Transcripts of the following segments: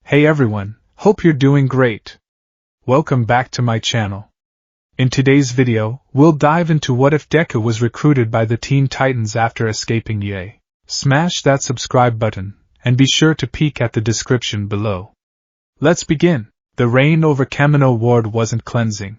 Hey everyone, hope you're doing great. Welcome back to my channel. In today's video, we'll dive into what if Deku was recruited by the Teen Titans after escaping Ye. Smash that subscribe button, and be sure to peek at the description below. Let's begin. The rain over Kamino Ward wasn't cleansing.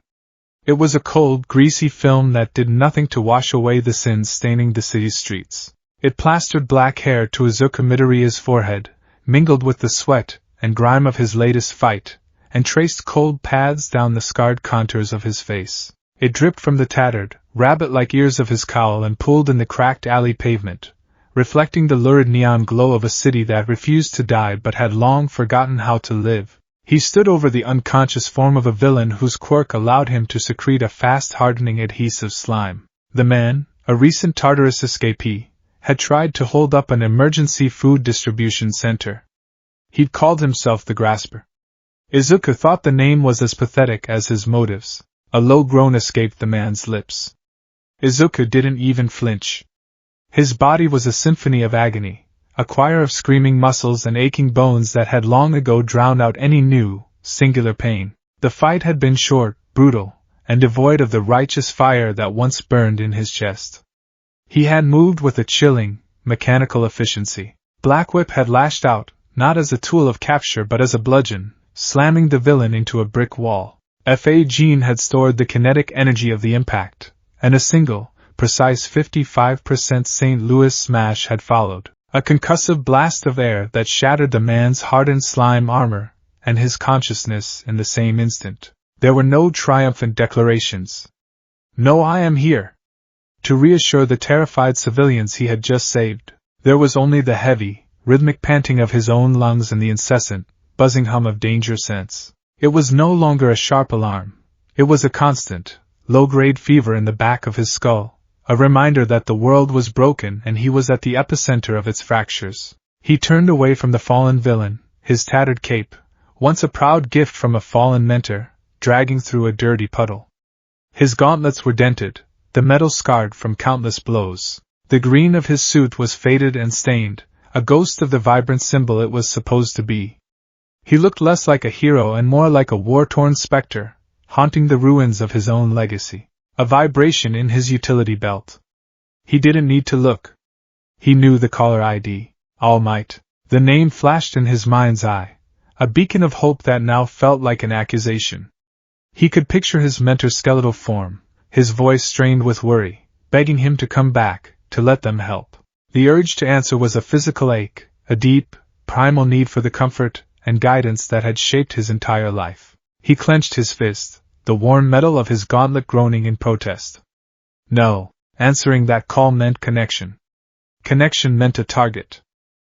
It was a cold, greasy film that did nothing to wash away the sins staining the city's streets. It plastered black hair to Izuku Midoriya's forehead, mingled with the sweat and grime of his latest fight, and traced cold paths down the scarred contours of his face. It dripped from the tattered, rabbit-like ears of his cowl and pooled in the cracked alley pavement, reflecting the lurid neon glow of a city that refused to die but had long forgotten how to live. He stood over the unconscious form of a villain whose quirk allowed him to secrete a fast-hardening adhesive slime. The man, a recent Tartarus escapee, had tried to hold up an emergency food distribution center. He'd called himself the Grasper. Izuku thought the name was as pathetic as his motives. A low groan escaped the man's lips. Izuku didn't even flinch. His body was a symphony of agony, a choir of screaming muscles and aching bones that had long ago drowned out any new, singular pain. The fight had been short, brutal, and devoid of the righteous fire that once burned in his chest. He had moved with a chilling, mechanical efficiency. Black Whip had lashed out, not as a tool of capture but as a bludgeon, slamming the villain into a brick wall. Fa Jean had stored the kinetic energy of the impact, and a single, precise 55% St. Louis smash had followed. A concussive blast of air that shattered the man's hardened slime armor, and his consciousness in the same instant. There were no triumphant declarations. No "I am here" to reassure the terrified civilians he had just saved. There was only the heavy, rhythmic panting of his own lungs and the incessant, buzzing hum of danger sense. It was no longer a sharp alarm. It was a constant, low-grade fever in the back of his skull. A reminder that the world was broken and he was at the epicenter of its fractures. He turned away from the fallen villain, his tattered cape, once a proud gift from a fallen mentor, dragging through a dirty puddle. His gauntlets were dented, the metal scarred from countless blows. The green of his suit was faded and stained, a ghost of the vibrant symbol it was supposed to be. He looked less like a hero and more like a war-torn specter, haunting the ruins of his own legacy. A vibration in his utility belt. He didn't need to look. He knew the caller ID. All Might. The name flashed in his mind's eye, a beacon of hope that now felt like an accusation. He could picture his mentor's skeletal form, his voice strained with worry, begging him to come back, to let them help. The urge to answer was a physical ache, a deep, primal need for the comfort and guidance that had shaped his entire life. He clenched his fist, the worn metal of his gauntlet groaning in protest. No, answering that call meant connection. Connection meant a target.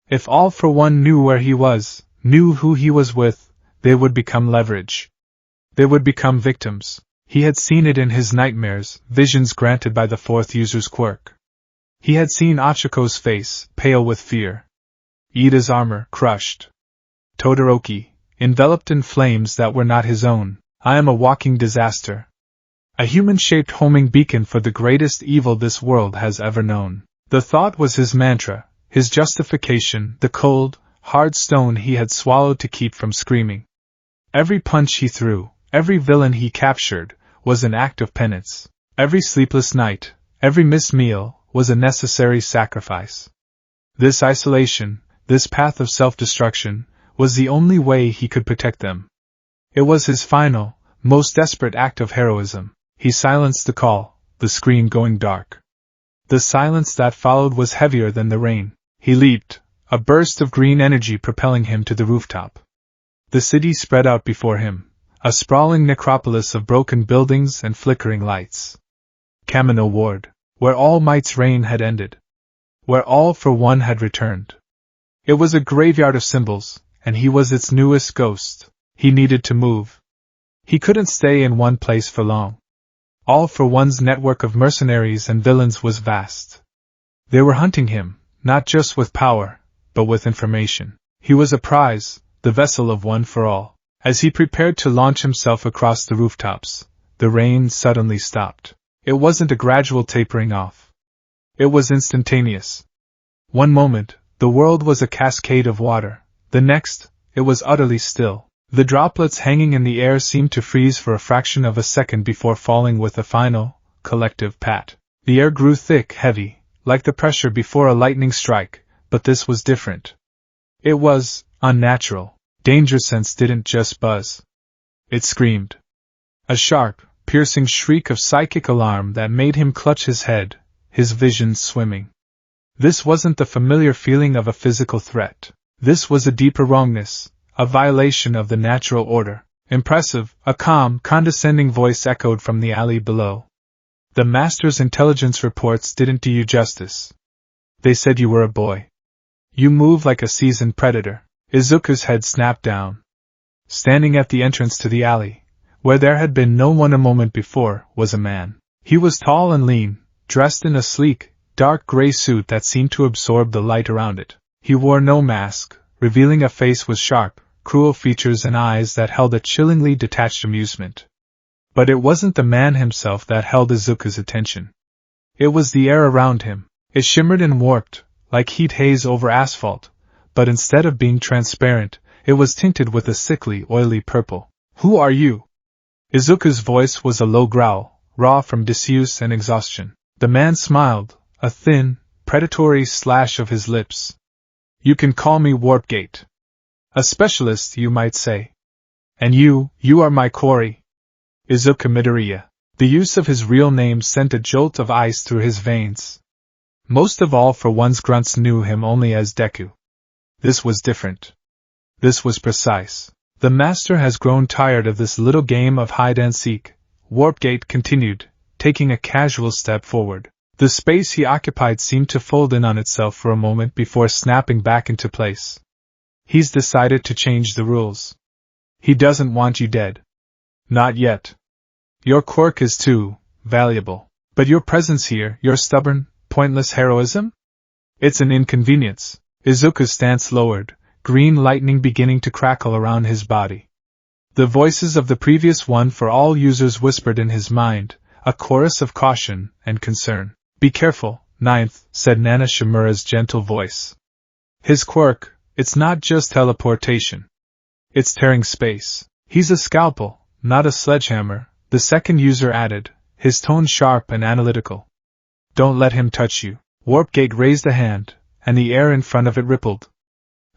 If All for One knew where he was, knew who he was with, they would become leverage. They would become victims. He had seen it in his nightmares, visions granted by the fourth user's quirk. He had seen Ochiko's face, pale with fear. Ida's armor, crushed. Todoroki, enveloped in flames that were not his own. I am a walking disaster. A human-shaped homing beacon for the greatest evil this world has ever known. The thought was his mantra, his justification, the cold, hard stone he had swallowed to keep from screaming. Every punch he threw, every villain he captured, was an act of penance. Every sleepless night, every missed meal, was a necessary sacrifice. This isolation, this path of self-destruction, was the only way he could protect them. It was his final, most desperate act of heroism. He silenced the call, the screen going dark. The silence that followed was heavier than the rain. He leaped, a burst of green energy propelling him to the rooftop. The city spread out before him, a sprawling necropolis of broken buildings and flickering lights. Kamino Ward, where All Might's reign had ended. Where All for One had returned. It was a graveyard of symbols, and he was its newest ghost. He needed to move. He couldn't stay in one place for long. All for One's network of mercenaries and villains was vast. They were hunting him, not just with power, but with information. He was a prize, the vessel of One for All. As he prepared to launch himself across the rooftops, the rain suddenly stopped. It wasn't a gradual tapering off. It was instantaneous. One moment, the world was a cascade of water. The next, it was utterly still. The droplets hanging in the air seemed to freeze for a fraction of a second before falling with a final, collective pat. The air grew thick, heavy, like the pressure before a lightning strike, but this was different. It was unnatural. Danger sense didn't just buzz. It screamed. A sharp, piercing shriek of psychic alarm that made him clutch his head, his vision swimming. This wasn't the familiar feeling of a physical threat. This was a deeper wrongness, a violation of the natural order. Impressive, a calm, condescending voice echoed from the alley below. The Master's intelligence reports didn't do you justice. They said you were a boy. You move like a seasoned predator. Izuku's head snapped down. Standing at the entrance to the alley, where there had been no one a moment before, was a man. He was tall and lean, dressed in a sleek, dark gray suit that seemed to absorb the light around it. He wore no mask, revealing a face with sharp, cruel features and eyes that held a chillingly detached amusement. But it wasn't the man himself that held Izuku's attention. It was the air around him. It shimmered and warped, like heat haze over asphalt, but instead of being transparent, it was tinted with a sickly, oily purple. Who are you? Izuku's voice was a low growl, raw from disuse and exhaustion. The man smiled, a thin, predatory slash of his lips. You can call me Warpgate. A specialist, you might say. And you are my quarry. Izuku Midoriya. The use of his real name sent a jolt of ice through his veins. Most of all, for one's grunts knew him only as Deku. This was different. This was precise. The Master has grown tired of this little game of hide-and-seek, Warpgate continued, taking a casual step forward. The space he occupied seemed to fold in on itself for a moment before snapping back into place. He's decided to change the rules. He doesn't want you dead. Not yet. Your quirk is too valuable. But your presence here, your stubborn, pointless heroism? It's an inconvenience. Izuku's stance lowered, green lightning beginning to crackle around his body. The voices of the previous one for all users whispered in his mind, a chorus of caution and concern. Be careful, Ninth, said Nana Shimura's gentle voice. His quirk, it's not just teleportation. It's tearing space. He's a scalpel, not a sledgehammer, the second user added, his tone sharp and analytical. Don't let him touch you. Warpgate raised a hand, and the air in front of it rippled.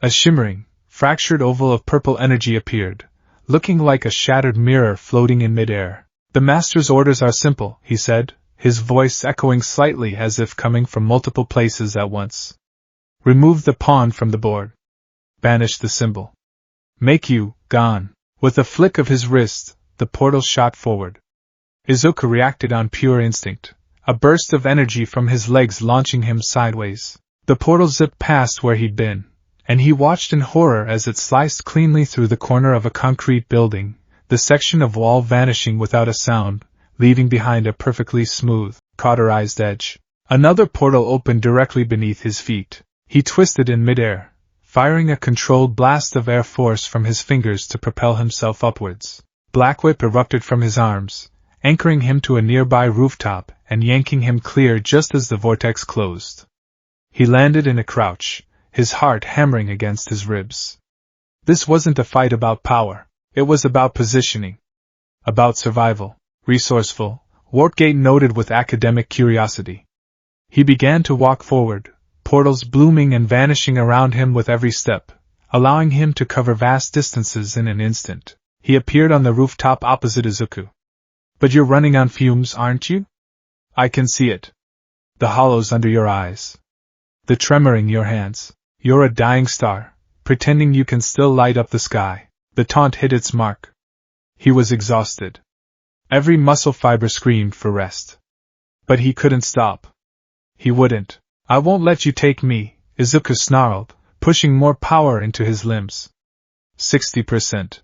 A shimmering, fractured oval of purple energy appeared, looking like a shattered mirror floating in midair. The Master's orders are simple, he said, his voice echoing slightly as if coming from multiple places at once. Remove the pawn from the board. Banish the symbol. Make you gone. With a flick of his wrist, the portal shot forward. Izuku reacted on pure instinct, a burst of energy from his legs launching him sideways. The portal zipped past where he'd been, and he watched in horror as it sliced cleanly through the corner of a concrete building, the section of wall vanishing without a sound, leaving behind a perfectly smooth, cauterized edge. Another portal opened directly beneath his feet. He twisted in midair, firing a controlled blast of air force from his fingers to propel himself upwards. Black whip erupted from his arms, anchoring him to a nearby rooftop and yanking him clear just as the vortex closed. He landed in a crouch, his heart hammering against his ribs. This wasn't a fight about power. It was about positioning. About survival. Resourceful, Warpgate noted with academic curiosity. He began to walk forward, portals blooming and vanishing around him with every step, allowing him to cover vast distances in an instant. He appeared on the rooftop opposite Izuku. But you're running on fumes, aren't you? I can see it. The hollows under your eyes. The tremor in your hands. You're a dying star, pretending you can still light up the sky. The taunt hit its mark. He was exhausted. Every muscle fiber screamed for rest. But he couldn't stop. He wouldn't. I won't let you take me, Izuku snarled, pushing more power into his limbs. 60%.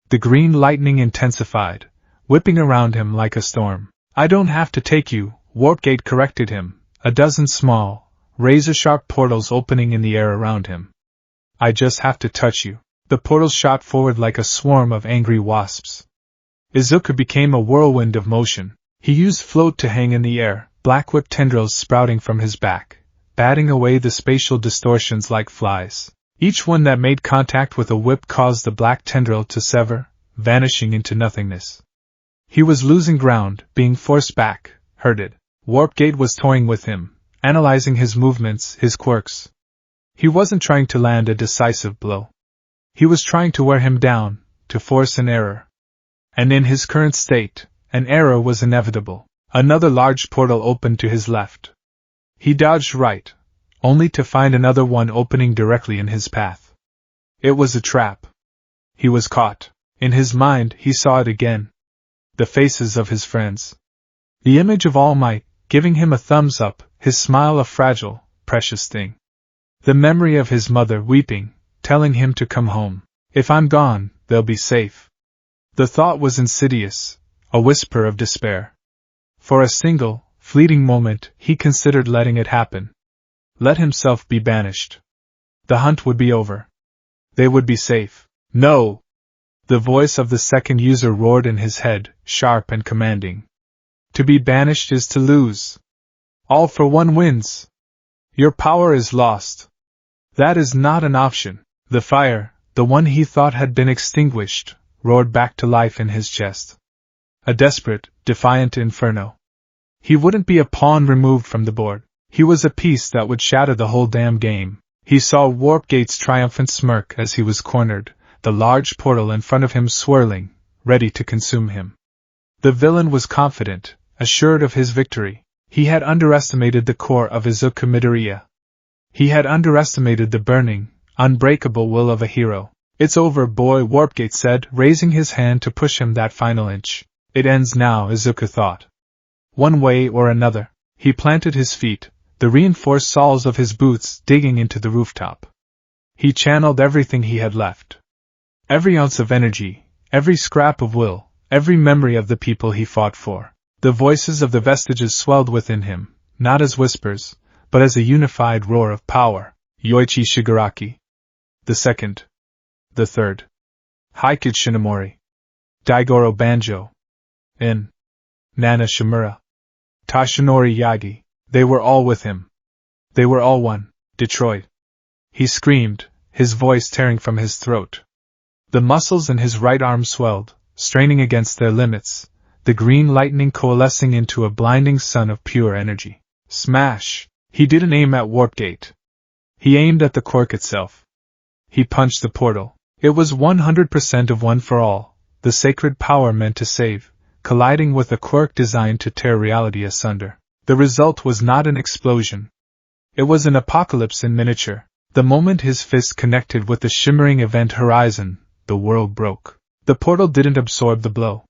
The green lightning intensified, whipping around him like a storm. I don't have to take you, Warpgate corrected him, a dozen small, razor-sharp portals opening in the air around him. I just have to touch you. The portals shot forward like a swarm of angry wasps. Izuku became a whirlwind of motion. He used float to hang in the air, black whip tendrils sprouting from his back, batting away the spatial distortions like flies. Each one that made contact with a whip caused the black tendril to sever, vanishing into nothingness. He was losing ground, being forced back, herded. Warpgate was toying with him, analyzing his movements, his quirks. He wasn't trying to land a decisive blow. He was trying to wear him down, to force an error. And in his current state, an error was inevitable. Another large portal opened to his left. He dodged right, only to find another one opening directly in his path. It was a trap. He was caught. In his mind, he saw it again. The faces of his friends. The image of All Might, giving him a thumbs up, his smile a fragile, precious thing. The memory of his mother weeping, telling him to come home. If I'm gone, they'll be safe. The thought was insidious, a whisper of despair. For a single, fleeting moment, he considered letting it happen. Let himself be banished. The hunt would be over. They would be safe. No! The voice of the second user roared in his head, sharp and commanding. To be banished is to lose. All for one wins. Your power is lost. That is not an option. The fire, the one he thought had been extinguished, roared back to life in his chest. A desperate, defiant inferno. He wouldn't be a pawn removed from the board. He was a piece that would shatter the whole damn game. He saw Warpgate's triumphant smirk as he was cornered, the large portal in front of him swirling, ready to consume him. The villain was confident, assured of his victory. He had underestimated the core of Izuku Midoriya. He had underestimated the burning, unbreakable will of a hero. It's over, boy, Warpgate said, raising his hand to push him that final inch. It ends now, Izuku thought. One way or another. He planted his feet, the reinforced soles of his boots digging into the rooftop. He channeled everything he had left. Every ounce of energy, every scrap of will, every memory of the people he fought for. The voices of the vestiges swelled within him, not as whispers, but as a unified roar of power. Yoichi Shigaraki. The second. The third. Haikid Shinomori. Daigoro Banjo. Nana Shimura. Tashinori Yagi. They were all with him. They were all one. Detroit. He screamed, his voice tearing from his throat. The muscles in his right arm swelled, straining against their limits, the green lightning coalescing into a blinding sun of pure energy. Smash! He didn't aim at Warpgate. He aimed at the quirk itself. He punched the portal. It was 100% of one for all, the sacred power meant to save, colliding with a quirk designed to tear reality asunder. The result was not an explosion. It was an apocalypse in miniature. The moment his fist connected with the shimmering event horizon, the world broke. The portal didn't absorb the blow.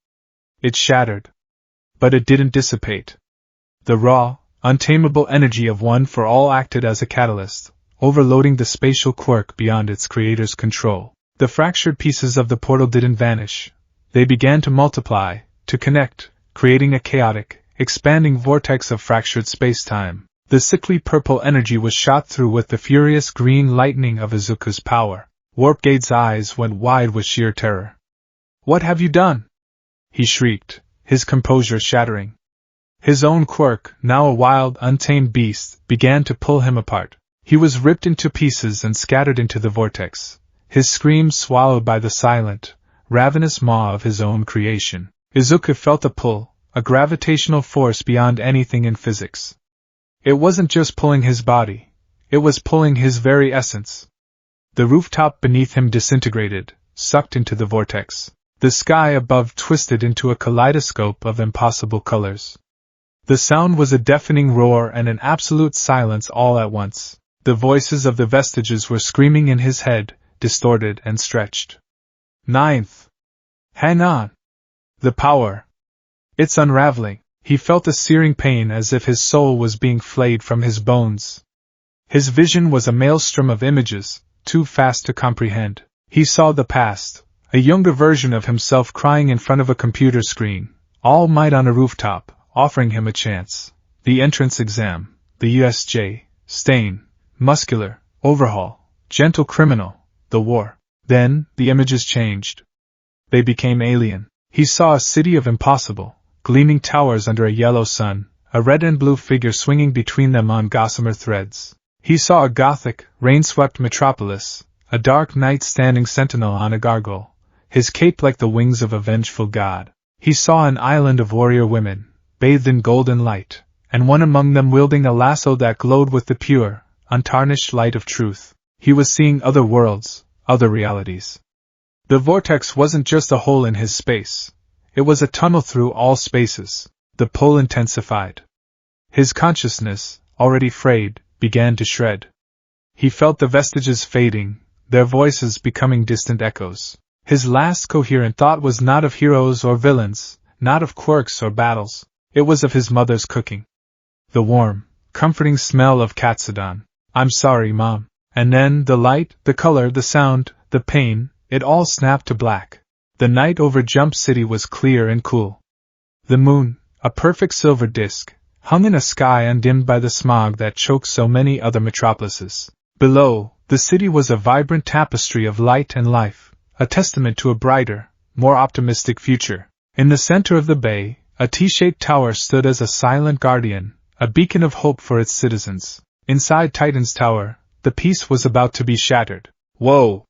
It shattered. But it didn't dissipate. The raw, untamable energy of One for All acted as a catalyst, overloading the spatial quirk beyond its creator's control. The fractured pieces of the portal didn't vanish. They began to multiply, to connect, creating a chaotic, expanding vortex of fractured space-time. The sickly purple energy was shot through with the furious green lightning of Izuku's power. Warpgate's eyes went wide with sheer terror. "What have you done?" he shrieked, his composure shattering. His own quirk, now a wild, untamed beast, began to pull him apart. He was ripped into pieces and scattered into the vortex, his screams swallowed by the silent, ravenous maw of his own creation. Izuku felt a pull, a gravitational force beyond anything in physics. It wasn't just pulling his body, it was pulling his very essence. The rooftop beneath him disintegrated, sucked into the vortex. The sky above twisted into a kaleidoscope of impossible colors. The sound was a deafening roar and an absolute silence all at once. The voices of the vestiges were screaming in his head, distorted and stretched. Ninth. Hang on. The power. It's unraveling. He felt a searing pain as if his soul was being flayed from his bones. His vision was a maelstrom of images, too fast to comprehend. He saw the past, a younger version of himself crying in front of a computer screen, All Might on a rooftop, offering him a chance. The entrance exam, the USJ, stain, muscular, overhaul, gentle criminal, the war. Then, the images changed. They became alien. He saw a city of impossible, gleaming towers under a yellow sun, a red and blue figure swinging between them on gossamer threads. He saw a gothic, rain-swept metropolis, a dark knight standing sentinel on a gargoyle, his cape like the wings of a vengeful god. He saw an island of warrior women, bathed in golden light, and one among them wielding a lasso that glowed with the pure, untarnished light of truth. He was seeing other worlds, other realities. The vortex wasn't just a hole in his space. It was a tunnel through all spaces. The pull intensified. His consciousness, already frayed, began to shred. He felt the vestiges fading, their voices becoming distant echoes. His last coherent thought was not of heroes or villains, not of quirks or battles. It was of his mother's cooking. The warm, comforting smell of katsudan. "I'm sorry, Mom." And then, the light, the color, the sound, the pain, it all snapped to black. The night over Jump City was clear and cool. The moon, a perfect silver disk, hung in a sky undimmed by the smog that choked so many other metropolises. Below, the city was a vibrant tapestry of light and life, a testament to a brighter, more optimistic future. In the center of the bay, a T-shaped tower stood as a silent guardian, a beacon of hope for its citizens. Inside Titan's tower, the peace was about to be shattered. Whoa!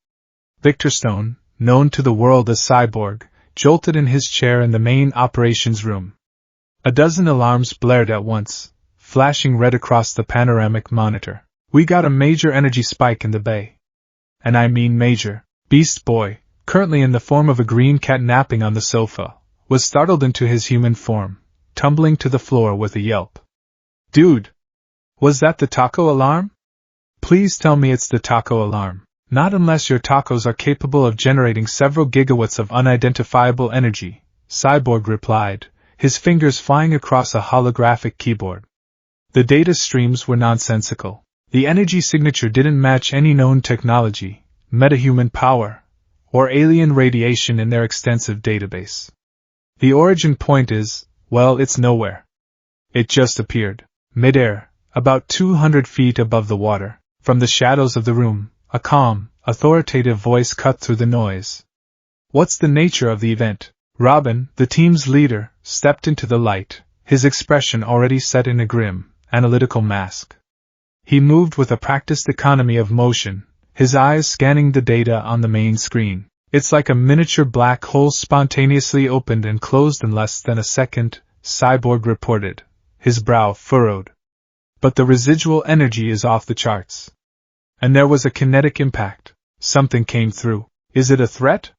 Victor Stone, known to the world as Cyborg, jolted in his chair in the main operations room. A dozen alarms blared at once, flashing red across the panoramic monitor. "We got a major energy spike in the bay. And I mean major." Beast Boy, currently in the form of a green cat napping on the sofa, was startled into his human form, tumbling to the floor with a yelp. "Dude! Was that the taco alarm? Please tell me it's the taco alarm." "Not unless your tacos are capable of generating several gigawatts of unidentifiable energy," Cyborg replied, his fingers flying across a holographic keyboard. The data streams were nonsensical. The energy signature didn't match any known technology, metahuman power, or alien radiation in their extensive database. The origin point is, well, it's nowhere. It just appeared. Mid-air, about 200 feet above the water. From the shadows of the room, a calm, authoritative voice cut through the noise. "What's the nature of the event?" Robin, the team's leader, stepped into the light, his expression already set in a grim, analytical mask. He moved with a practiced economy of motion, his eyes scanning the data on the main screen. "It's like a miniature black hole spontaneously opened and closed in less than a second," Cyborg reported, his brow furrowed. "But the residual energy is off the charts. And there was a kinetic impact. Something came through. Is it a threat?"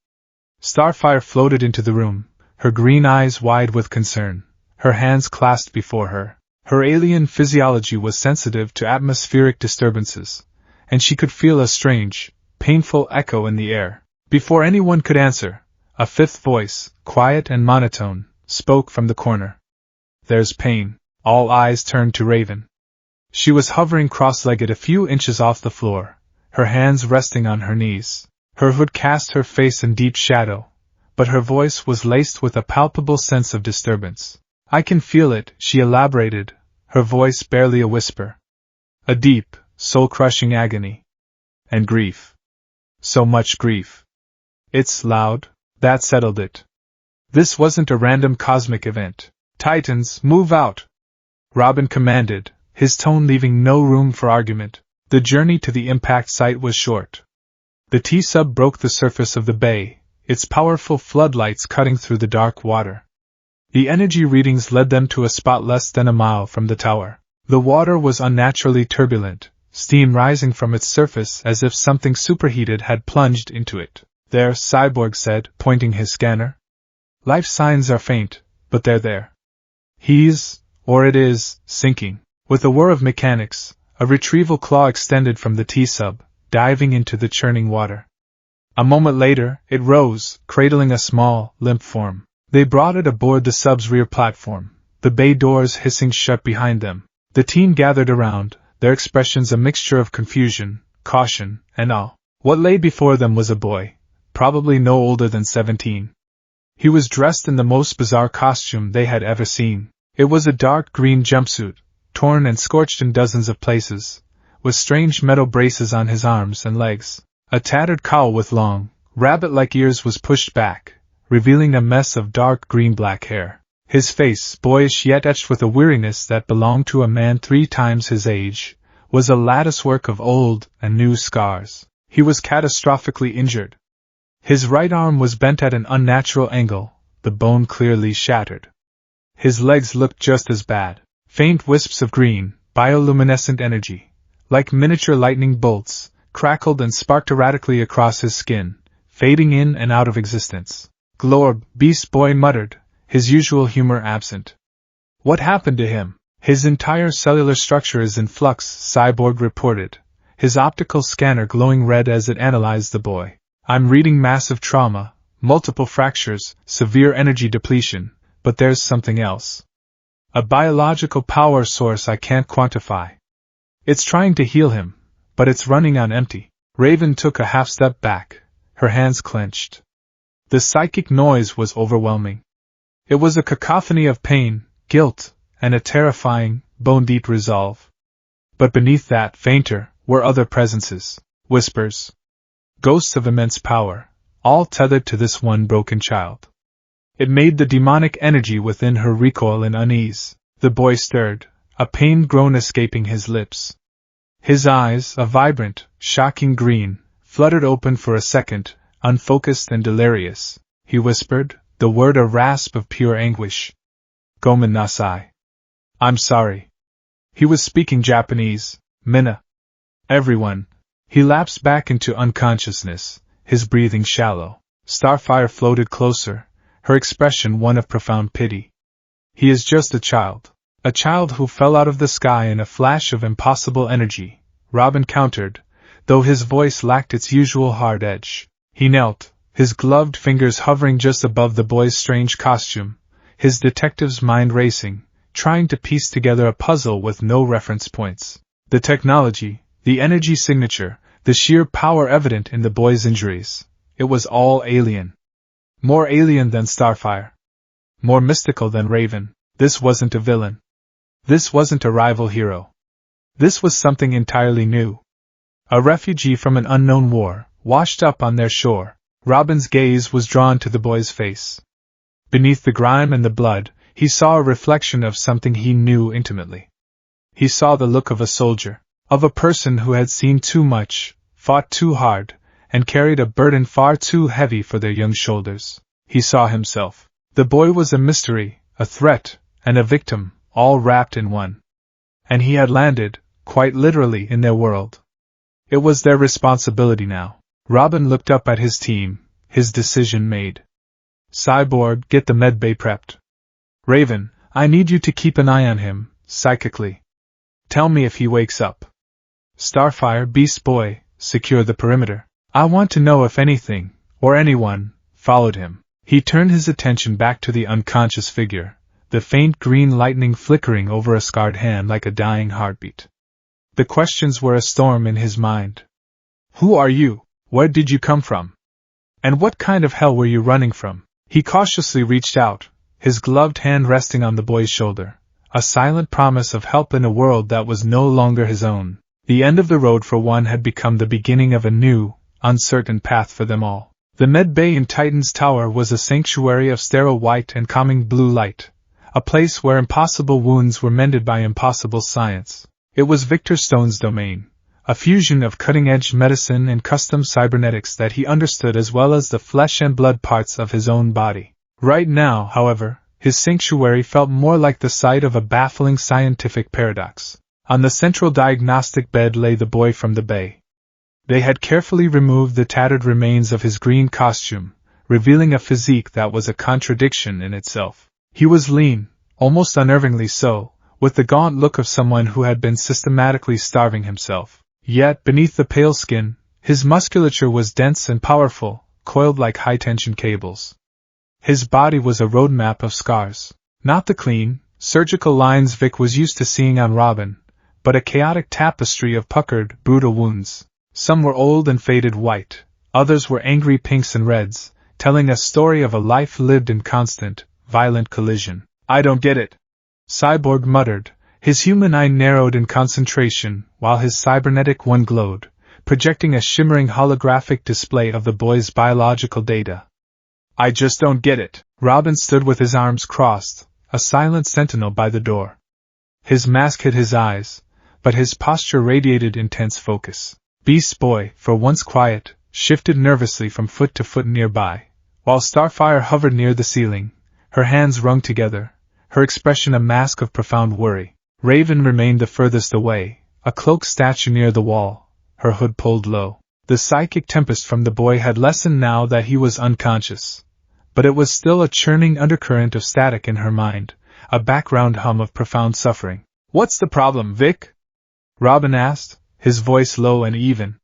Starfire floated into the room, her green eyes wide with concern, her hands clasped before her. Her alien physiology was sensitive to atmospheric disturbances, and she could feel a strange, painful echo in the air. Before anyone could answer, a fifth voice, quiet and monotone, spoke from the corner. "There's pain." All eyes turned to Raven. She was hovering cross-legged a few inches off the floor, her hands resting on her knees. Her hood cast her face in deep shadow, but her voice was laced with a palpable sense of disturbance. "I can feel it," she elaborated, her voice barely a whisper. "A deep, soul-crushing agony. And grief. So much grief. It's loud." That settled it. This wasn't a random cosmic event. "Titans, move out!" Robin commanded, his tone leaving no room for argument. The journey to the impact site was short. The T-sub broke the surface of the bay, its powerful floodlights cutting through the dark water. The energy readings led them to a spot less than a mile from the tower. The water was unnaturally turbulent, steam rising from its surface as if something superheated had plunged into it. "There," Cyborg said, pointing his scanner. "Life signs are faint, but they're there. He's, or it is, sinking." With a whir of mechanics, a retrieval claw extended from the T-sub, diving into the churning water. A moment later, it rose, cradling a small, limp form. They brought it aboard the sub's rear platform, the bay doors hissing shut behind them. The team gathered around, their expressions a mixture of confusion, caution, and awe. What lay before them was a boy, probably no older than 17. He was dressed in the most bizarre costume they had ever seen. It was a dark green jumpsuit, torn and scorched in dozens of places, with strange metal braces on his arms and legs. A tattered cowl with long, rabbit-like ears was pushed back, revealing a mess of dark green-black hair. His face, boyish yet etched with a weariness that belonged to a man 3 times his age, was a latticework of old and new scars. He was catastrophically injured. His right arm was bent at an unnatural angle, the bone clearly shattered. His legs looked just as bad. Faint wisps of green, bioluminescent energy, like miniature lightning bolts, crackled and sparked erratically across his skin, fading in and out of existence. "Glorb," Beast Boy muttered, his usual humor absent. "What happened to him?" "His entire cellular structure is in flux," Cyborg reported, his optical scanner glowing red as it analyzed the boy. "I'm reading massive trauma, multiple fractures, severe energy depletion, but there's something else. A biological power source I can't quantify. It's trying to heal him, but it's running on empty." Raven took a half step back, her hands clenched. The psychic noise was overwhelming. It was a cacophony of pain, guilt, and a terrifying, bone-deep resolve. But beneath that, fainter, were other presences, whispers. Ghosts of immense power, all tethered to this one broken child. It made the demonic energy within her recoil in unease. The boy stirred, a pained groan escaping his lips. His eyes, a vibrant, shocking green, fluttered open for a second, unfocused and delirious. He whispered, the word a rasp of pure anguish. "Gomen nasai." "I'm sorry." He was speaking Japanese. "Minna." "Everyone." He lapsed back into unconsciousness, his breathing shallow. Starfire floated closer, her expression one of profound pity. "He is just a child who fell out of the sky in a flash of impossible energy," Robin countered, though his voice lacked its usual hard edge. He knelt, his gloved fingers hovering just above the boy's strange costume, his detective's mind racing, trying to piece together a puzzle with no reference points. The technology, the energy signature, the sheer power evident in the boy's injuries, it was all alien. More alien than Starfire. More mystical than Raven. This wasn't a villain. This wasn't a rival hero. This was something entirely new. A refugee from an unknown war, washed up on their shore. Robin's gaze was drawn to the boy's face. Beneath the grime and the blood, he saw a reflection of something he knew intimately. He saw the look of a soldier, of a person who had seen too much, fought too hard, and carried a burden far too heavy for their young shoulders. He saw himself. The boy was a mystery, a threat, and a victim, all wrapped in one. And he had landed, quite literally, in their world. It was their responsibility now. Robin looked up at his team, his decision made. "Cyborg, get the medbay prepped. Raven, I need you to keep an eye on him, psychically. Tell me if he wakes up. Starfire, Beast Boy, secure the perimeter. I want to know if anything, or anyone, followed him." He turned his attention back to the unconscious figure, the faint green lightning flickering over a scarred hand like a dying heartbeat. The questions were a storm in his mind. Who are you? Where did you come from? And what kind of hell were you running from? He cautiously reached out, his gloved hand resting on the boy's shoulder, a silent promise of help in a world that was no longer his own. The end of the road for one had become the beginning of a new, uncertain path for them all. The med bay in Titan's Tower was a sanctuary of sterile white and calming blue light, a place where impossible wounds were mended by impossible science. It was Victor Stone's domain, a fusion of cutting-edge medicine and custom cybernetics that he understood as well as the flesh and blood parts of his own body. Right now, however, his sanctuary felt more like the site of a baffling scientific paradox. On the central diagnostic bed lay the boy from the bay. They had carefully removed the tattered remains of his green costume, revealing a physique that was a contradiction in itself. He was lean, almost unnervingly so, with the gaunt look of someone who had been systematically starving himself. Yet, beneath the pale skin, his musculature was dense and powerful, coiled like high-tension cables. His body was a roadmap of scars. Not the clean, surgical lines Vic was used to seeing on Robin, but a chaotic tapestry of puckered, brutal wounds. Some were old and faded white, others were angry pinks and reds, telling a story of a life lived in constant, violent collision. "I don't get it," Cyborg muttered, his human eye narrowed in concentration, while his cybernetic one glowed, projecting a shimmering holographic display of the boy's biological data. "I just don't get it." Robin stood with his arms crossed, a silent sentinel by the door. His mask hid his eyes, but his posture radiated intense focus. Beast Boy, for once quiet, shifted nervously from foot to foot nearby, while Starfire hovered near the ceiling, her hands wrung together, her expression a mask of profound worry. Raven remained the furthest away, a cloaked statue near the wall, her hood pulled low. The psychic tempest from the boy had lessened now that he was unconscious, but it was still a churning undercurrent of static in her mind, a background hum of profound suffering. "What's the problem, Vic?" Robin asked, his voice low and even.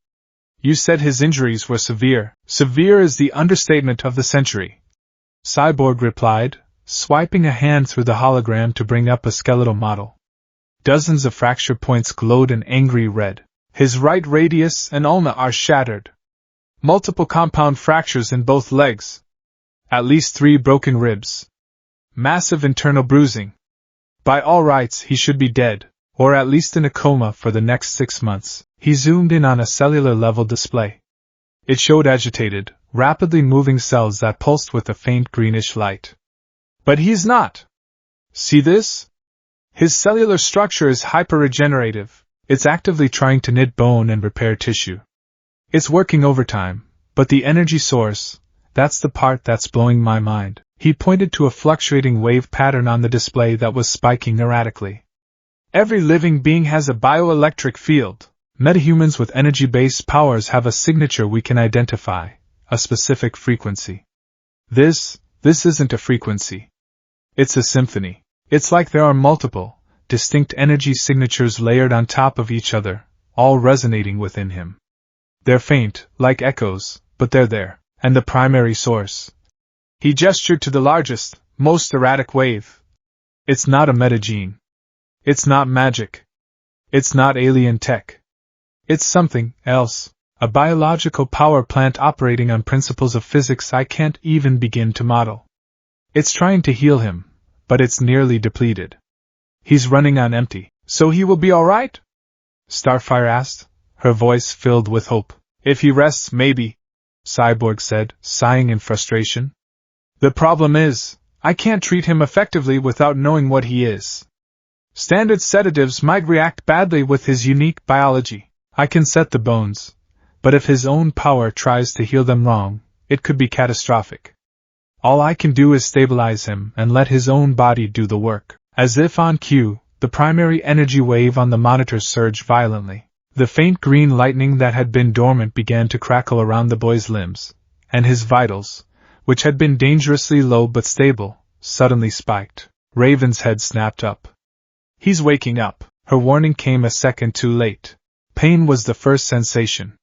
"You said his injuries were severe." "Severe is the understatement of the century," Cyborg replied, swiping a hand through the hologram to bring up a skeletal model. Dozens of fracture points glowed an angry red. His right radius and ulna are shattered. Multiple compound fractures in both legs. At least 3 broken ribs. Massive internal bruising. By all rights, he should be dead, or at least in a coma for the next 6 months. He zoomed in on a cellular-level display. It showed agitated, rapidly moving cells that pulsed with a faint greenish light. But he's not. See this? His cellular structure is hyper-regenerative. It's actively trying to knit bone and repair tissue. It's working overtime, but the energy source, that's the part that's blowing my mind. He pointed to a fluctuating wave pattern on the display that was spiking erratically. Every living being has a bioelectric field. Metahumans with energy-based powers have a signature we can identify, a specific frequency. This isn't a frequency. It's a symphony. It's like there are multiple, distinct energy signatures layered on top of each other, all resonating within him. They're faint, like echoes, but they're there. And the primary source. He gestured to the largest, most erratic wave. It's not a metagene. It's not magic. It's not alien tech. It's something else, a biological power plant operating on principles of physics I can't even begin to model. It's trying to heal him, but it's nearly depleted. He's running on empty. So he will be all right? Starfire asked, her voice filled with hope. If he rests, maybe, Cyborg said, sighing in frustration. The problem is, I can't treat him effectively without knowing what he is. Standard sedatives might react badly with his unique biology. I can set the bones, but if his own power tries to heal them wrong, it could be catastrophic. All I can do is stabilize him and let his own body do the work. As if on cue, the primary energy wave on the monitor surged violently. The faint green lightning that had been dormant began to crackle around the boy's limbs, and his vitals, which had been dangerously low but stable, suddenly spiked. Raven's head snapped up. He's waking up. Her warning came a second too late. Pain was the first sensation.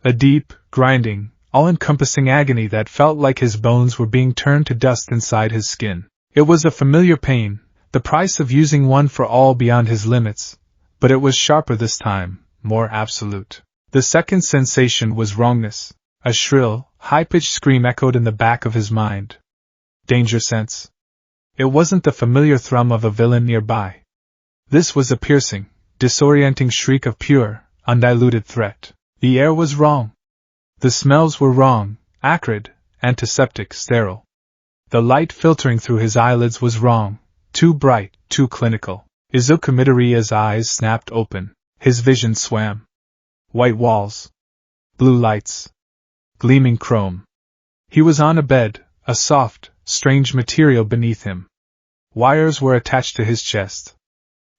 A deep, grinding, all-encompassing agony that felt like his bones were being turned to dust inside his skin. It was a familiar pain, the price of using one for all beyond his limits, but it was sharper this time, more absolute. The second sensation was wrongness. A shrill, high-pitched scream echoed in the back of his mind. Danger sense. It wasn't the familiar thrum of a villain nearby. This was a piercing, disorienting shriek of pure, undiluted threat. The air was wrong. The smells were wrong, acrid, antiseptic, sterile. The light filtering through his eyelids was wrong, too bright, too clinical. Izukamiteria's eyes snapped open. His vision swam. White walls. Blue lights. Gleaming chrome. He was on a bed, a soft, strange material beneath him. Wires were attached to his chest.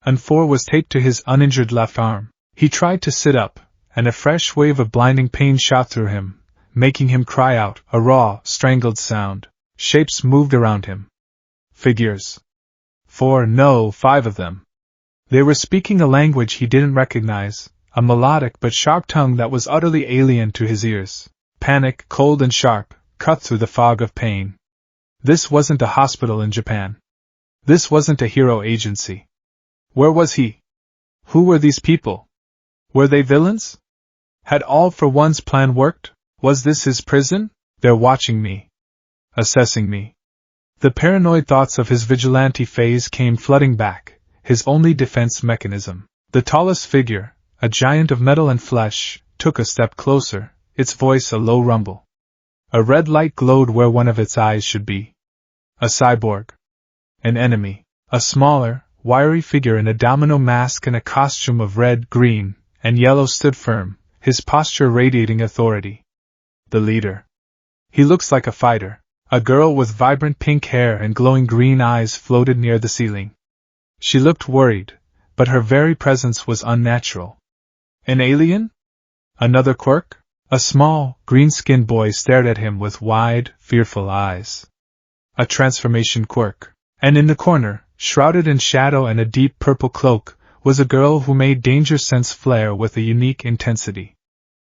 And 4 was taped to his uninjured left arm. He tried to sit up, and a fresh wave of blinding pain shot through him, making him cry out, a raw, strangled sound. Shapes moved around him. Figures. 4, no, 5 of them. They were speaking a language he didn't recognize, a melodic but sharp tongue that was utterly alien to his ears. Panic, cold and sharp, cut through the fog of pain. This wasn't a hospital in Japan. This wasn't a hero agency. Where was he? Who were these people? Were they villains? Had All for One's plan worked? Was this his prison? They're watching me. Assessing me. The paranoid thoughts of his vigilante phase came flooding back, his only defense mechanism. The tallest figure, a giant of metal and flesh, took a step closer, its voice a low rumble. A red light glowed where one of its eyes should be. A cyborg. An enemy. A smaller, wiry figure in a domino mask and a costume of red, green, and yellow stood firm, his posture radiating authority. The leader. He looks like a fighter. A girl with vibrant pink hair and glowing green eyes floated near the ceiling. She looked worried, but her very presence was unnatural. An alien? Another quirk? A small, green-skinned boy stared at him with wide, fearful eyes. A transformation quirk. And in the corner, shrouded in shadow and a deep purple cloak, was a girl who made danger sense flare with a unique intensity.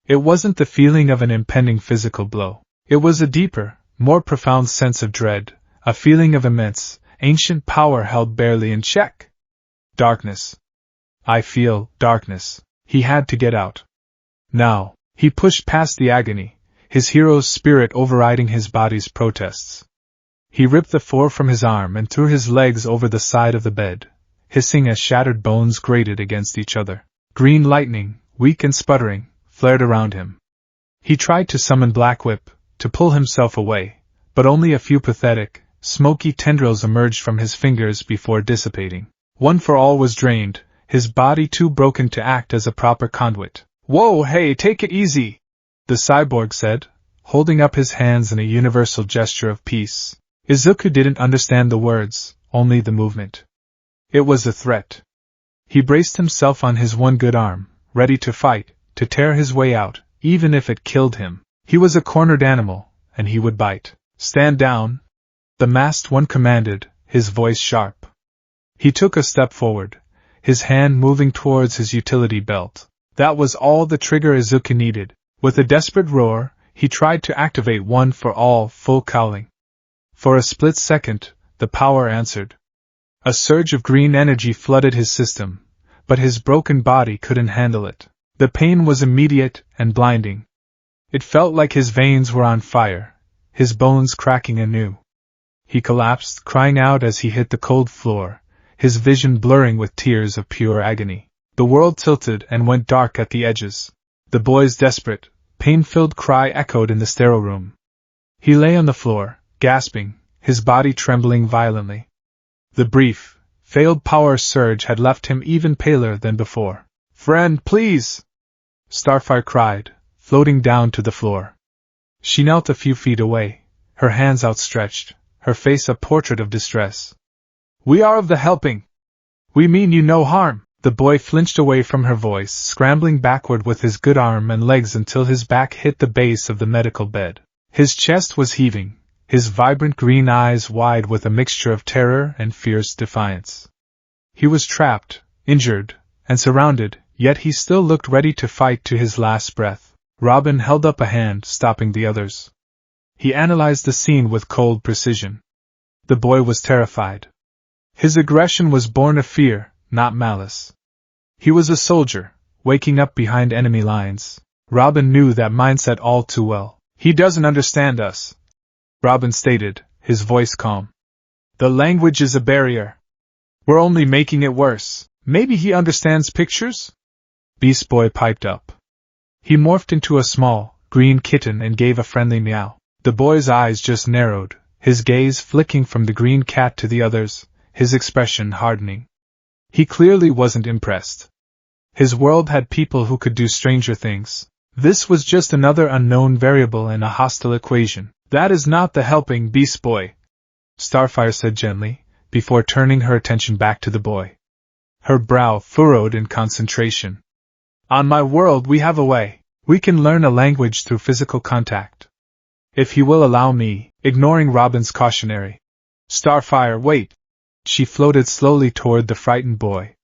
It wasn't the feeling of an impending physical blow. It was a deeper, more profound sense of dread, a feeling of immense, ancient power held barely in check. Darkness. I feel darkness. He had to get out. Now. He pushed past the agony, his hero's spirit overriding his body's protests. He ripped the floor from his arm and threw his legs over the side of the bed, hissing as shattered bones grated against each other. Green lightning, weak and sputtering, flared around him. He tried to summon Black Whip, to pull himself away, but only a few pathetic, smoky tendrils emerged from his fingers before dissipating. One for All was drained, his body too broken to act as a proper conduit. "Whoa, hey, take it easy," the cyborg said, holding up his hands in a universal gesture of peace. Izuku didn't understand the words, only the movement. It was a threat. He braced himself on his one good arm, ready to fight, to tear his way out, even if it killed him. He was a cornered animal, and he would bite. "Stand down," the masked one commanded, his voice sharp. He took a step forward, his hand moving towards his utility belt. That was all the trigger Izuku needed. With a desperate roar, he tried to activate One for All full cowling. For a split second, the power answered. A surge of green energy flooded his system, but his broken body couldn't handle it. The pain was immediate and blinding. It felt like his veins were on fire, his bones cracking anew. He collapsed, crying out as he hit the cold floor, his vision blurring with tears of pure agony. The world tilted and went dark at the edges. The boy's desperate, pain-filled cry echoed in the sterile room. He lay on the floor, gasping, his body trembling violently. The brief, failed power surge had left him even paler than before. "Friend, please!" Starfire cried, floating down to the floor. She knelt a few feet away, her hands outstretched, her face a portrait of distress. "We are of the helping. We mean you no harm." The boy flinched away from her voice, scrambling backward with his good arm and legs until his back hit the base of the medical bed. His chest was heaving, his vibrant green eyes wide with a mixture of terror and fierce defiance. He was trapped, injured, and surrounded, yet he still looked ready to fight to his last breath. Robin held up a hand, stopping the others. He analyzed the scene with cold precision. The boy was terrified. His aggression was born of fear, not malice. He was a soldier, waking up behind enemy lines. Robin knew that mindset all too well. "He doesn't understand us," Robin stated, his voice calm. "The language is a barrier. We're only making it worse. Maybe he understands pictures?" Beast Boy piped up. He morphed into a small, green kitten and gave a friendly meow. The boy's eyes just narrowed, his gaze flicking from the green cat to the others, his expression hardening. He clearly wasn't impressed. His world had people who could do stranger things. This was just another unknown variable in a hostile equation. "That is not the helping, Beast Boy," Starfire said gently, before turning her attention back to the boy. Her brow furrowed in concentration. "On my world we have a way. We can learn a language through physical contact. If he will allow me," ignoring Robin's cautionary. "Starfire, wait." She floated slowly toward the frightened boy.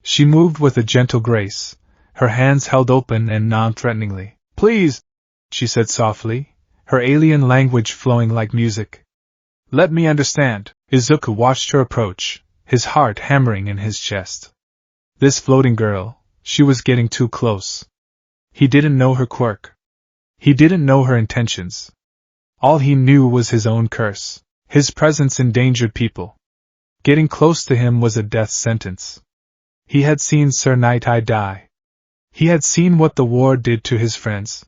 She moved with a gentle grace, her hands held open and non-threateningly. "Please," she said softly, her alien language flowing like music. "Let me understand." Izuku watched her approach, his heart hammering in his chest. This floating girl, she was getting too close. He didn't know her quirk. He didn't know her intentions. All he knew was his own curse. His presence endangered people. Getting close to him was a death sentence. He had seen Sir Night-Eye die. He had seen what the war did to his friends.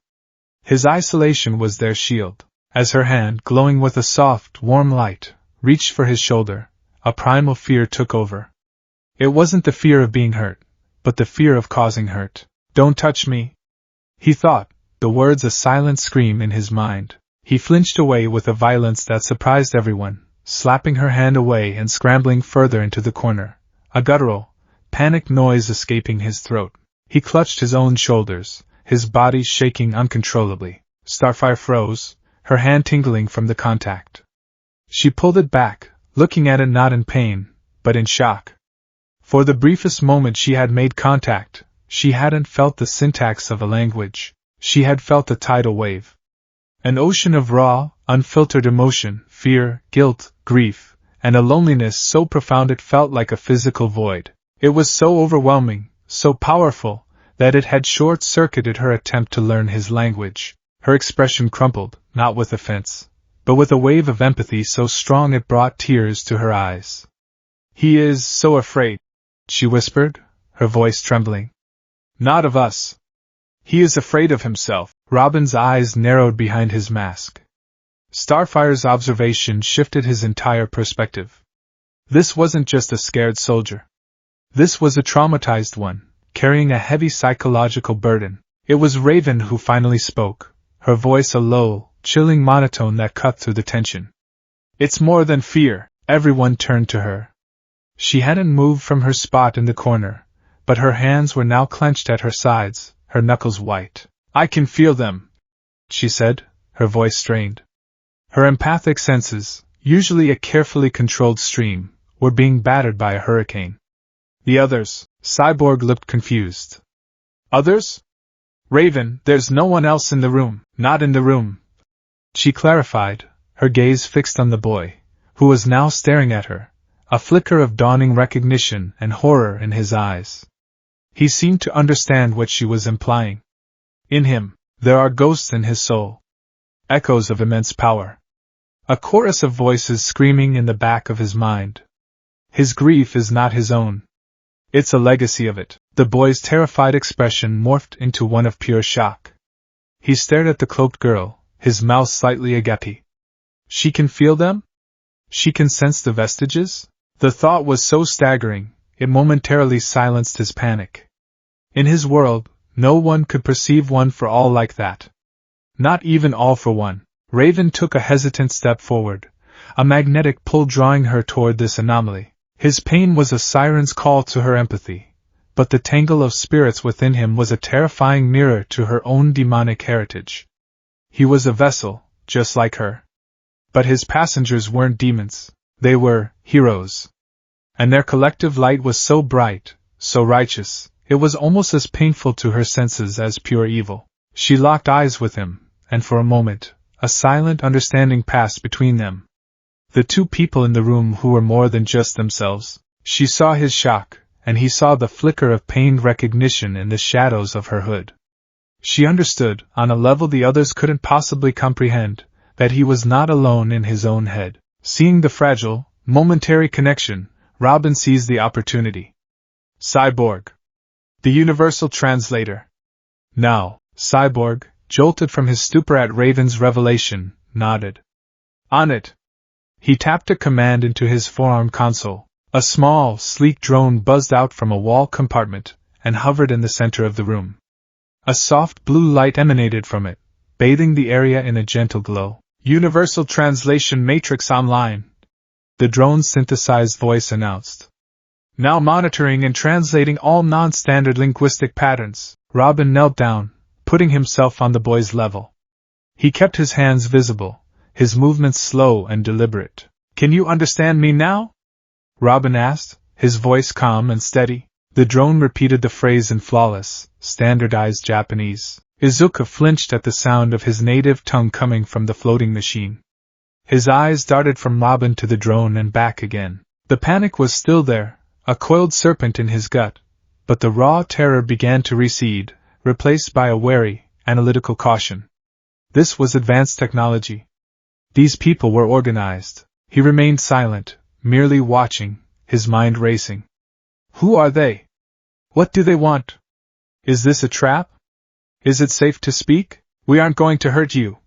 His isolation was their shield. As her hand, glowing with a soft, warm light, reached for his shoulder, a primal fear took over. It wasn't the fear of being hurt, but the fear of causing hurt. "Don't touch me," He thought, the words a silent scream in his mind. He flinched away with a violence that surprised everyone, slapping her hand away and scrambling further into the corner, a guttural, panicked noise escaping his throat. He clutched his own shoulders, his body shaking uncontrollably. Starfire froze, her hand tingling from the contact. She pulled it back, looking at it not in pain, but in shock. For the briefest moment she had made contact, she hadn't felt the syntax of a language. She had felt a tidal wave. An ocean of raw, unfiltered emotion, fear, guilt, grief, and a loneliness so profound it felt like a physical void. It was so overwhelming, so powerful, that it had short-circuited her attempt to learn his language. Her expression crumpled, not with offense, but with a wave of empathy so strong it brought tears to her eyes. "He is so afraid," she whispered, her voice trembling. "Not of us. He is afraid of himself." Robin's eyes narrowed behind his mask. Starfire's observation shifted his entire perspective. This wasn't just a scared soldier. This was a traumatized one, carrying a heavy psychological burden. It was Raven who finally spoke, her voice a low, chilling monotone that cut through the tension. "It's more than fear." Everyone turned to her. She hadn't moved from her spot in the corner, but her hands were now clenched at her sides, her knuckles white. "I can feel them," she said, her voice strained. Her empathic senses, usually a carefully controlled stream, were being battered by a hurricane. "The others," Cyborg looked confused. "Others? Raven, there's no one else in the room." "Not in the room," she clarified, her gaze fixed on the boy, who was now staring at her, a flicker of dawning recognition and horror in his eyes. He seemed to understand what she was implying. In him, there are ghosts in his soul. Echoes of immense power. A chorus of voices screaming in the back of his mind. His grief is not his own. It's a legacy of it. The boy's terrified expression morphed into one of pure shock. He stared at the cloaked girl, his mouth slightly agape. She can feel them? She can sense the vestiges? The thought was so staggering, it momentarily silenced his panic. In his world, no one could perceive one for all like that. Not even all for one. Raven took a hesitant step forward, a magnetic pull drawing her toward this anomaly. His pain was a siren's call to her empathy, but the tangle of spirits within him was a terrifying mirror to her own demonic heritage. He was a vessel, just like her. But his passengers weren't demons, they were heroes. And their collective light was so bright, so righteous, it was almost as painful to her senses as pure evil. She locked eyes with him, and for a moment, a silent understanding passed between them. The two people in the room who were more than just themselves. She saw his shock, and he saw the flicker of pained recognition in the shadows of her hood. She understood, on a level the others couldn't possibly comprehend, that he was not alone in his own head. Seeing the fragile, momentary connection, Robin seized the opportunity. "Cyborg. The universal translator." "Now," Cyborg, jolted from his stupor at Raven's revelation, nodded. "On it." He tapped a command into his forearm console. A small, sleek drone buzzed out from a wall compartment, and hovered in the center of the room. A soft blue light emanated from it, bathing the area in a gentle glow. "Universal Translation Matrix Online," the drone's synthesized voice announced. "Now monitoring and translating all non-standard linguistic patterns." Robin knelt down, putting himself on the boy's level. He kept his hands visible, his movements slow and deliberate. "Can you understand me now?" Robin asked, his voice calm and steady. The drone repeated the phrase in flawless, standardized Japanese. Izuka flinched at the sound of his native tongue coming from the floating machine. His eyes darted from Robin to the drone and back again. The panic was still there, a coiled serpent in his gut, but the raw terror began to recede, replaced by a wary, analytical caution. This was advanced technology. These people were organized. He remained silent, merely watching, his mind racing. Who are they? What do they want? Is this a trap? Is it safe to speak? "We aren't going to hurt you,"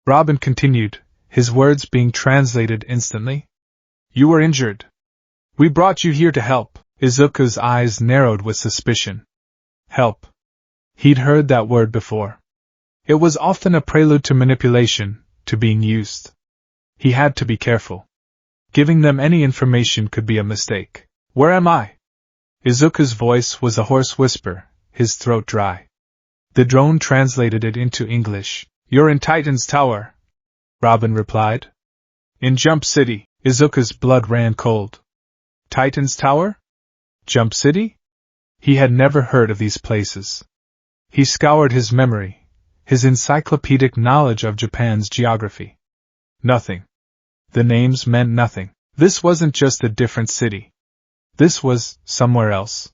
Robin continued, his words being translated instantly. "You were injured. We brought you here to help." Izuka's eyes narrowed with suspicion. "Help? He'd heard that word before. It was often a prelude to manipulation, to being used. He had to be careful. Giving them any information could be a mistake. Where am I? Izuku's voice was a hoarse whisper, his throat dry. The drone translated it into English. You're in Titan's Tower, Robin replied. In Jump City. Izuku's blood ran cold. Titan's Tower? Jump City? He had never heard of these places. He scoured his memory, his encyclopedic knowledge of Japan's geography. Nothing. The names meant nothing. This wasn't just a different city. This was somewhere else.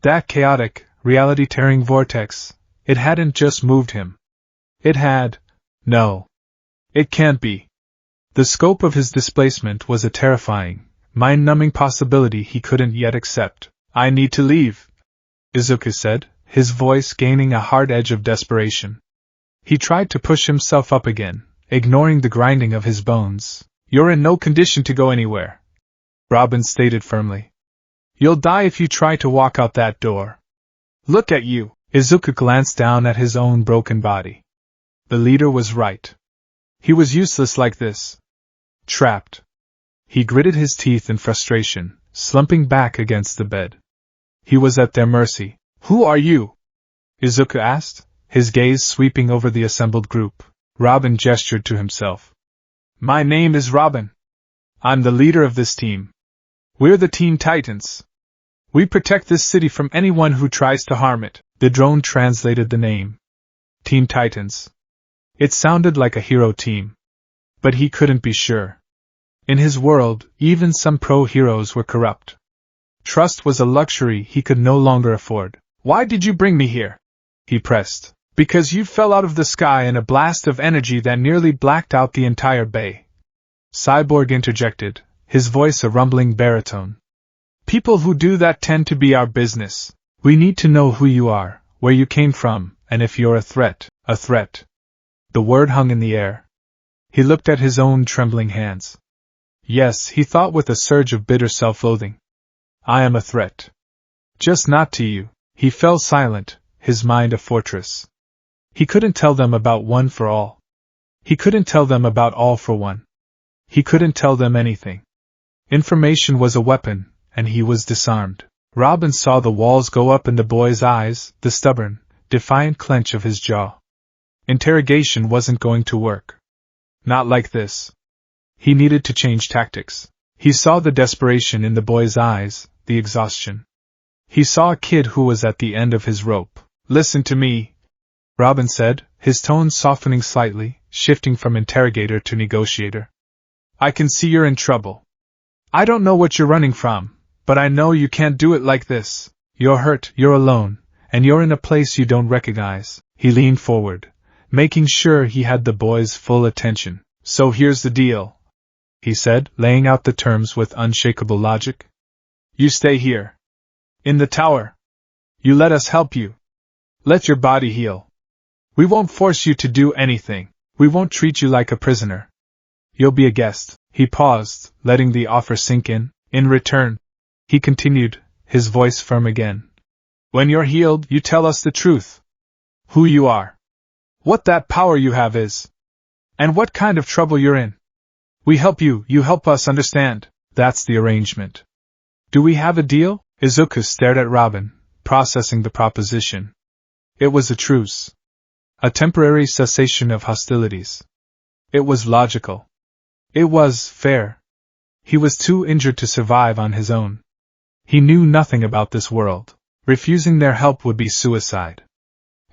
That chaotic, reality-tearing vortex, it hadn't just moved him. It had. No. It can't be. The scope of his displacement was a terrifying, mind-numbing possibility he couldn't yet accept. I need to leave, Izuku said, his voice gaining a hard edge of desperation. He tried to push himself up again, ignoring the grinding of his bones. You're in no condition to go anywhere, Robin stated firmly. You'll die if you try to walk out that door. Look at you. Izuku glanced down at his own broken body. The leader was right. He was useless like this. Trapped. He gritted his teeth in frustration, slumping back against the bed. He was at their mercy. Who are you? Izuku asked, his gaze sweeping over the assembled group. Robin gestured to himself. My name is Robin. I'm the leader of this team. We're the Teen Titans. We protect this city from anyone who tries to harm it. The drone translated the name. Teen Titans. It sounded like a hero team. But he couldn't be sure. In his world, even some pro-heroes were corrupt. Trust was a luxury he could no longer afford. Why did you bring me here? He pressed. Because you fell out of the sky in a blast of energy that nearly blacked out the entire bay. Cyborg interjected, his voice a rumbling baritone. People who do that tend to be our business. We need to know who you are, where you came from, and if you're a threat. A threat. The word hung in the air. He looked at his own trembling hands. Yes, he thought with a surge of bitter self-loathing. I am a threat. Just not to you. He fell silent, his mind a fortress. He couldn't tell them about One for All. He couldn't tell them about All for One. He couldn't tell them anything. Information was a weapon, and he was disarmed. Robin saw the walls go up in the boy's eyes, the stubborn, defiant clench of his jaw. Interrogation wasn't going to work. Not like this. He needed to change tactics. He saw the desperation in the boy's eyes, the exhaustion. He saw a kid who was at the end of his rope. Listen to me, Robin said, his tone softening slightly, shifting from interrogator to negotiator. I can see you're in trouble. I don't know what you're running from, but I know you can't do it like this. You're hurt, you're alone, and you're in a place you don't recognize. He leaned forward, making sure he had the boy's full attention. So here's the deal, he said, laying out the terms with unshakable logic. You stay here. In the tower. You let us help you. Let your body heal. We won't force you to do anything. We won't treat you like a prisoner. You'll be a guest. He paused, letting the offer sink in. In return, he continued, his voice firm again. When you're healed, you tell us the truth. Who you are. What that power you have is. And what kind of trouble you're in. We help you, you help us understand. That's the arrangement. Do we have a deal? Izuku stared at Robin, processing the proposition. It was a truce. A temporary cessation of hostilities. It was logical. It was fair. He was too injured to survive on his own. He knew nothing about this world. Refusing their help would be suicide.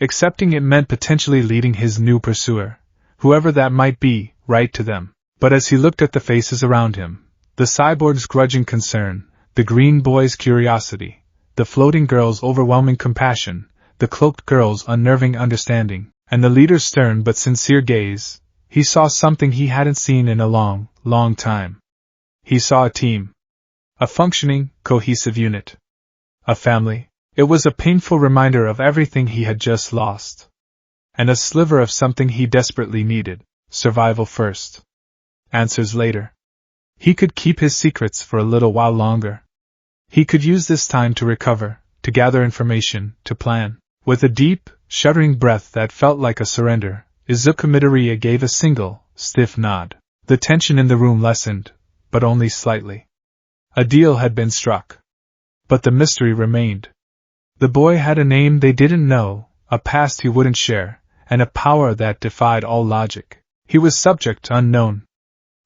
Accepting it meant potentially leading his new pursuer, whoever that might be, right to them. But as he looked at the faces around him, the cyborg's grudging concern, the green boy's curiosity, the floating girl's overwhelming compassion, the cloaked girl's unnerving understanding, and the leader's stern but sincere gaze, he saw something he hadn't seen in a long, long time. He saw a team. A functioning, cohesive unit. A family. It was a painful reminder of everything he had just lost. And a sliver of something he desperately needed. Survival first. Answers later. He could keep his secrets for a little while longer. He could use this time to recover, to gather information, to plan. With a deep, shuddering breath that felt like a surrender, Izuku Midoriya gave a single, stiff nod. The tension in the room lessened, but only slightly. A deal had been struck. But the mystery remained. The boy had a name they didn't know, a past he wouldn't share, and a power that defied all logic. He was subject unknown.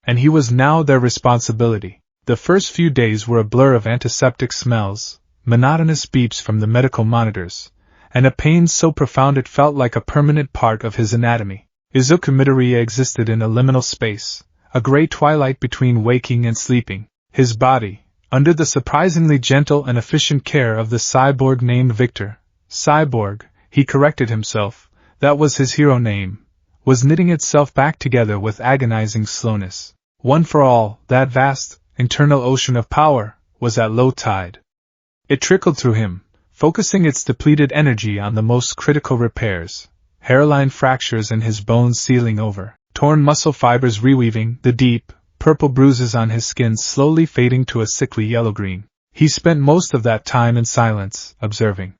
And he was now their responsibility. The first few days were a blur of antiseptic smells, monotonous beeps from the medical monitors, and a pain so profound it felt like a permanent part of his anatomy. Izuku Midoriya existed in a liminal space, a gray twilight between waking and sleeping. His body, under the surprisingly gentle and efficient care of the cyborg named Victor, Cyborg, he corrected himself, that was his hero name, was knitting itself back together with agonizing slowness. One for all, that vast, internal ocean of power, was at low tide. It trickled through him, focusing its depleted energy on the most critical repairs, hairline fractures in his bones sealing over, torn muscle fibers reweaving, the deep, purple bruises on his skin slowly fading to a sickly yellow-green. He spent most of that time in silence, observing.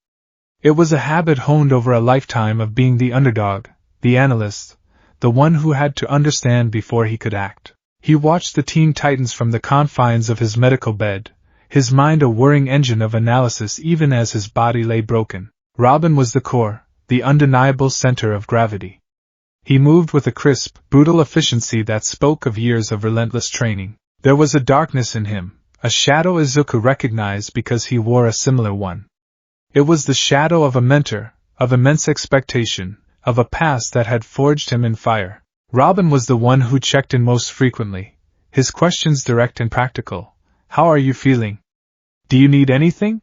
It was a habit honed over a lifetime of being the underdog, the analyst, the one who had to understand before he could act. He watched the Teen Titans from the confines of his medical bed, his mind a whirring engine of analysis even as his body lay broken. Robin was the core, the undeniable center of gravity. He moved with a crisp, brutal efficiency that spoke of years of relentless training. There was a darkness in him, a shadow Izuku recognized because he wore a similar one. It was the shadow of a mentor, of immense expectation, of a past that had forged him in fire. Robin was the one who checked in most frequently, his questions direct and practical. How are you feeling? Do you need anything?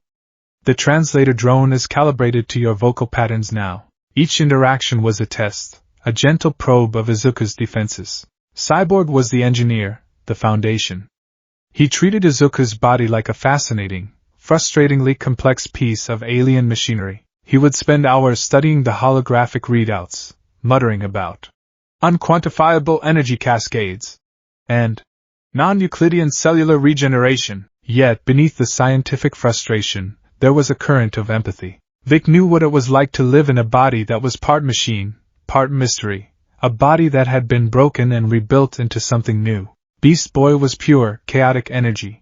The translator drone is calibrated to your vocal patterns now. Each interaction was a test, a gentle probe of Izuku's defenses. Cyborg was the engineer, the foundation. He treated Izuku's body like a fascinating, frustratingly complex piece of alien machinery. He would spend hours studying the holographic readouts, muttering about unquantifiable energy cascades and non-Euclidean cellular regeneration. Yet beneath the scientific frustration, there was a current of empathy. Vic knew what it was like to live in a body that was part machine, part mystery, a body that had been broken and rebuilt into something new. Beast Boy was pure, chaotic energy.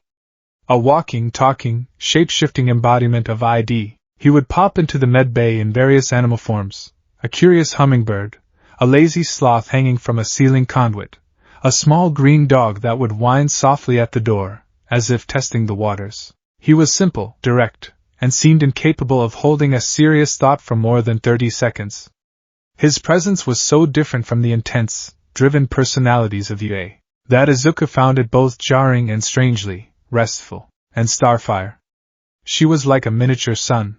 A walking, talking, shape-shifting embodiment of ID. He would pop into the med bay in various animal forms, a curious hummingbird, a lazy sloth hanging from a ceiling conduit, a small green dog that would whine softly at the door, as if testing the waters. He was simple, direct, and seemed incapable of holding a serious thought for more than 30 seconds. His presence was so different from the intense, driven personalities of UA, that Izuku found it both jarring and strangely restful. And Starfire. She was like a miniature sun.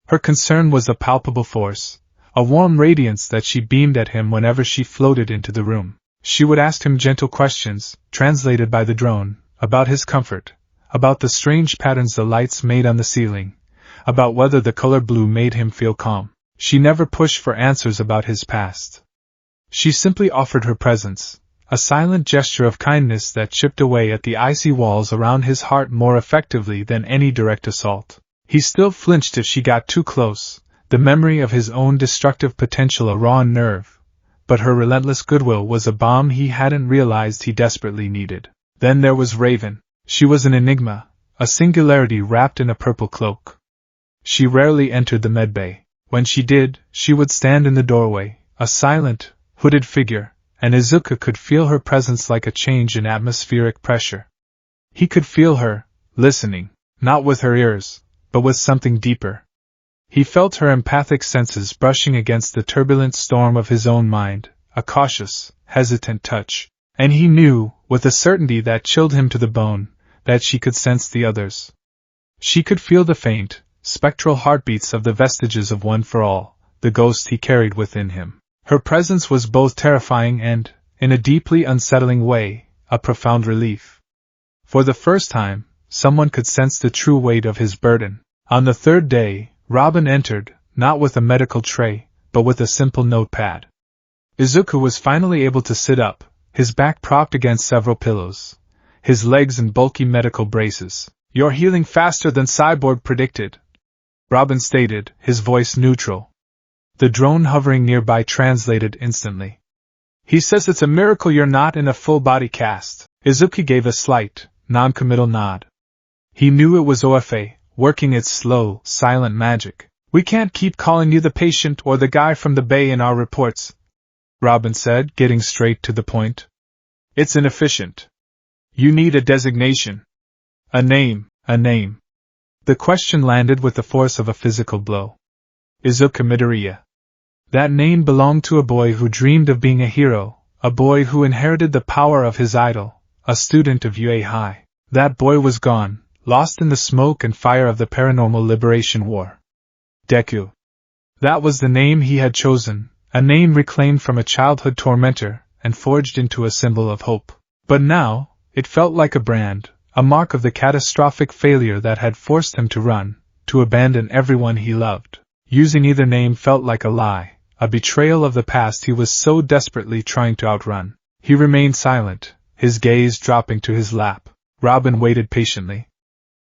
Her concern was a palpable force, a warm radiance that she beamed at him whenever she floated into the room. She would ask him gentle questions, translated by the drone, about his comfort, about the strange patterns the lights made on the ceiling, about whether the color blue made him feel calm. She never pushed for answers about his past. She simply offered her presence, a silent gesture of kindness that chipped away at the icy walls around his heart more effectively than any direct assault. He still flinched if she got too close, the memory of his own destructive potential a raw nerve, but her relentless goodwill was a balm he hadn't realized he desperately needed. Then there was Raven. She was an enigma, a singularity wrapped in a purple cloak. She rarely entered the medbay. When she did, she would stand in the doorway, a silent, hooded figure, and Izuku could feel her presence like a change in atmospheric pressure. He could feel her, listening, not with her ears, but with something deeper. He felt her empathic senses brushing against the turbulent storm of his own mind, a cautious, hesitant touch. And he knew, with a certainty that chilled him to the bone, that she could sense the others. She could feel the faint, spectral heartbeats of the vestiges of One for All, the ghost he carried within him. Her presence was both terrifying and, in a deeply unsettling way, a profound relief. For the first time, someone could sense the true weight of his burden. On the third day, Robin entered, not with a medical tray, but with a simple notepad. Izuku was finally able to sit up, his back propped against several pillows, his legs in bulky medical braces. "You're healing faster than Cyborg predicted," Robin stated, his voice neutral. The drone hovering nearby translated instantly. He says it's a miracle you're not in a full-body cast. Izuki gave a slight, non-committal nod. He knew it was OFA, working its slow, silent magic. We can't keep calling you the patient or the guy from the bay in our reports, Robin said, getting straight to the point. It's inefficient. You need a designation. A name, a name. The question landed with the force of a physical blow. Izuka Midoriya. That name belonged to a boy who dreamed of being a hero, a boy who inherited the power of his idol, a student of UA High. That boy was gone, lost in the smoke and fire of the Paranormal Liberation War. Deku. That was the name he had chosen, a name reclaimed from a childhood tormentor and forged into a symbol of hope. But now, it felt like a brand, a mark of the catastrophic failure that had forced him to run, to abandon everyone he loved. Using either name felt like a lie, a betrayal of the past he was so desperately trying to outrun. He remained silent, his gaze dropping to his lap. Robin waited patiently.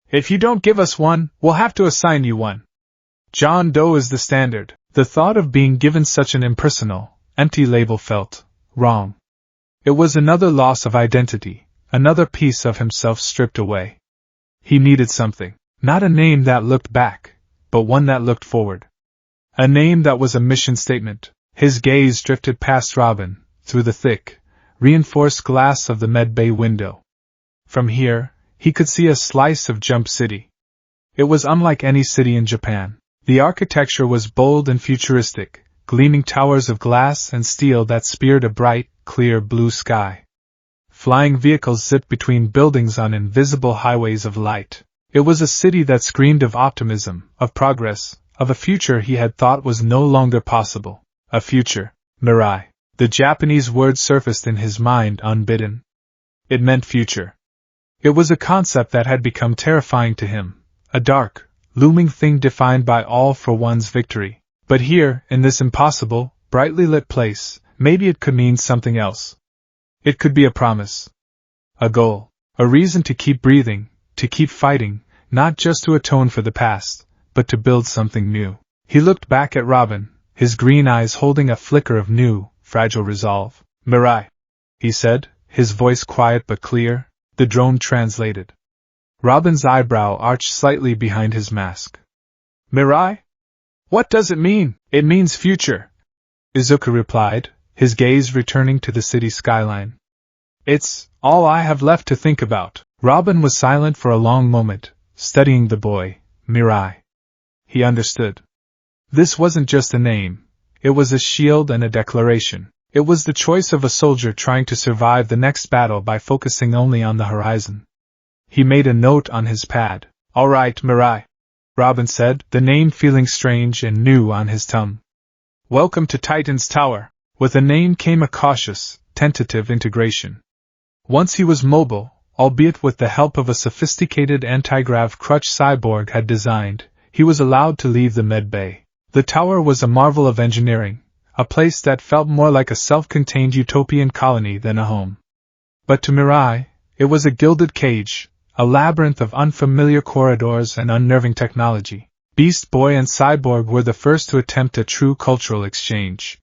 If you don't give us one, we'll have to assign you one. John Doe is the standard. The thought of being given such an impersonal, empty label felt wrong. It was another loss of identity, another piece of himself stripped away. He needed something, not a name that looked back, but one that looked forward. A name that was a mission statement. His gaze drifted past Robin, through the thick, reinforced glass of the med bay window. From here, he could see a slice of Jump City. It was unlike any city in Japan. The architecture was bold and futuristic, gleaming towers of glass and steel that speared a bright, clear blue sky. Flying vehicles zipped between buildings on invisible highways of light. It was a city that screamed of optimism, of progress, of a future he had thought was no longer possible. A future. Mirai. The Japanese word surfaced in his mind unbidden. It meant future. It was a concept that had become terrifying to him, a dark, looming thing defined by all for one's victory. But here, in this impossible, brightly lit place, maybe it could mean something else. It could be a promise. A goal. A reason to keep breathing, to keep fighting, not just to atone for the past, but to build something new. He looked back at Robin, his green eyes holding a flicker of new, fragile resolve. Mirai, he said, his voice quiet but clear. The drone translated. Robin's eyebrow arched slightly behind his mask. Mirai? What does it mean? It means future, Izuka replied, his gaze returning to the city skyline. It's all I have left to think about. Robin was silent for a long moment, studying the boy, Mirai. He understood. This wasn't just a name, it was a shield and a declaration. It was the choice of a soldier trying to survive the next battle by focusing only on the horizon. He made a note on his pad. All right, Mirai, Robin said, the name feeling strange and new on his tongue. Welcome to Titan's Tower. With the name came a cautious, tentative integration. Once he was mobile, albeit with the help of a sophisticated anti-grav crutch Cyborg had designed, he was allowed to leave the med bay. The tower was a marvel of engineering, a place that felt more like a self-contained utopian colony than a home. But to Mirai, it was a gilded cage, a labyrinth of unfamiliar corridors and unnerving technology. Beast Boy and Cyborg were the first to attempt a true cultural exchange.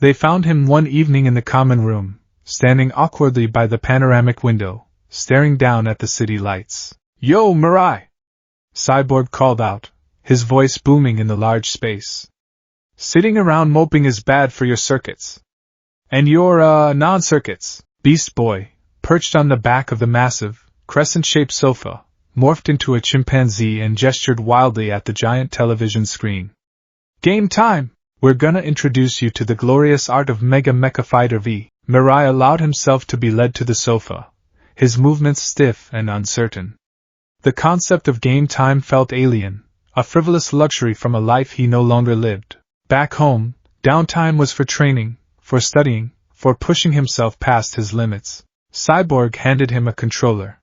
They found him one evening in the common room, standing awkwardly by the panoramic window, staring down at the city lights. Yo, Mirai! Cyborg called out, his voice booming in the large space. Sitting around moping is bad for your circuits. And your, non-circuits. Beast Boy, perched on the back of the massive, crescent-shaped sofa, morphed into a chimpanzee and gestured wildly at the giant television screen. Game time! We're gonna introduce you to the glorious art of Mega Mecha Fighter V. Mirai allowed himself to be led to the sofa, his movements stiff and uncertain. The concept of game time felt alien, a frivolous luxury from a life he no longer lived. Back home, downtime was for training, for studying, for pushing himself past his limits. Cyborg handed him a controller.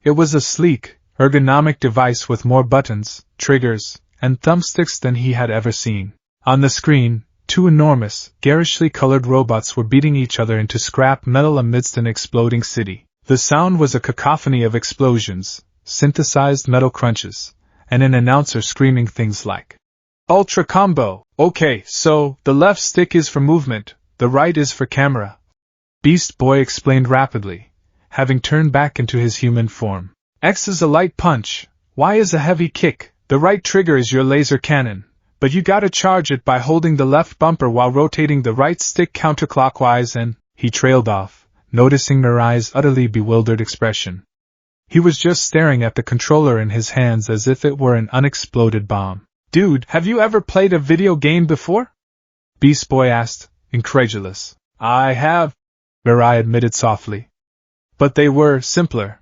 It was a sleek, ergonomic device with more buttons, triggers, and thumbsticks than he had ever seen. On the screen, two enormous, garishly colored robots were beating each other into scrap metal amidst an exploding city. The sound was a cacophony of explosions, synthesized metal crunches, and an announcer screaming things like, Ultra combo. Okay, so, the left stick is for movement, the right is for camera. Beast Boy explained rapidly, having turned back into his human form. X is a light punch, Y is a heavy kick, the right trigger is your laser cannon, but you gotta charge it by holding the left bumper while rotating the right stick counterclockwise and, he trailed off, noticing Mirai's utterly bewildered expression. He was just staring at the controller in his hands as if it were an unexploded bomb. Dude, have you ever played a video game before? Beast Boy asked, incredulous. I have, Mirai admitted softly. But they were simpler.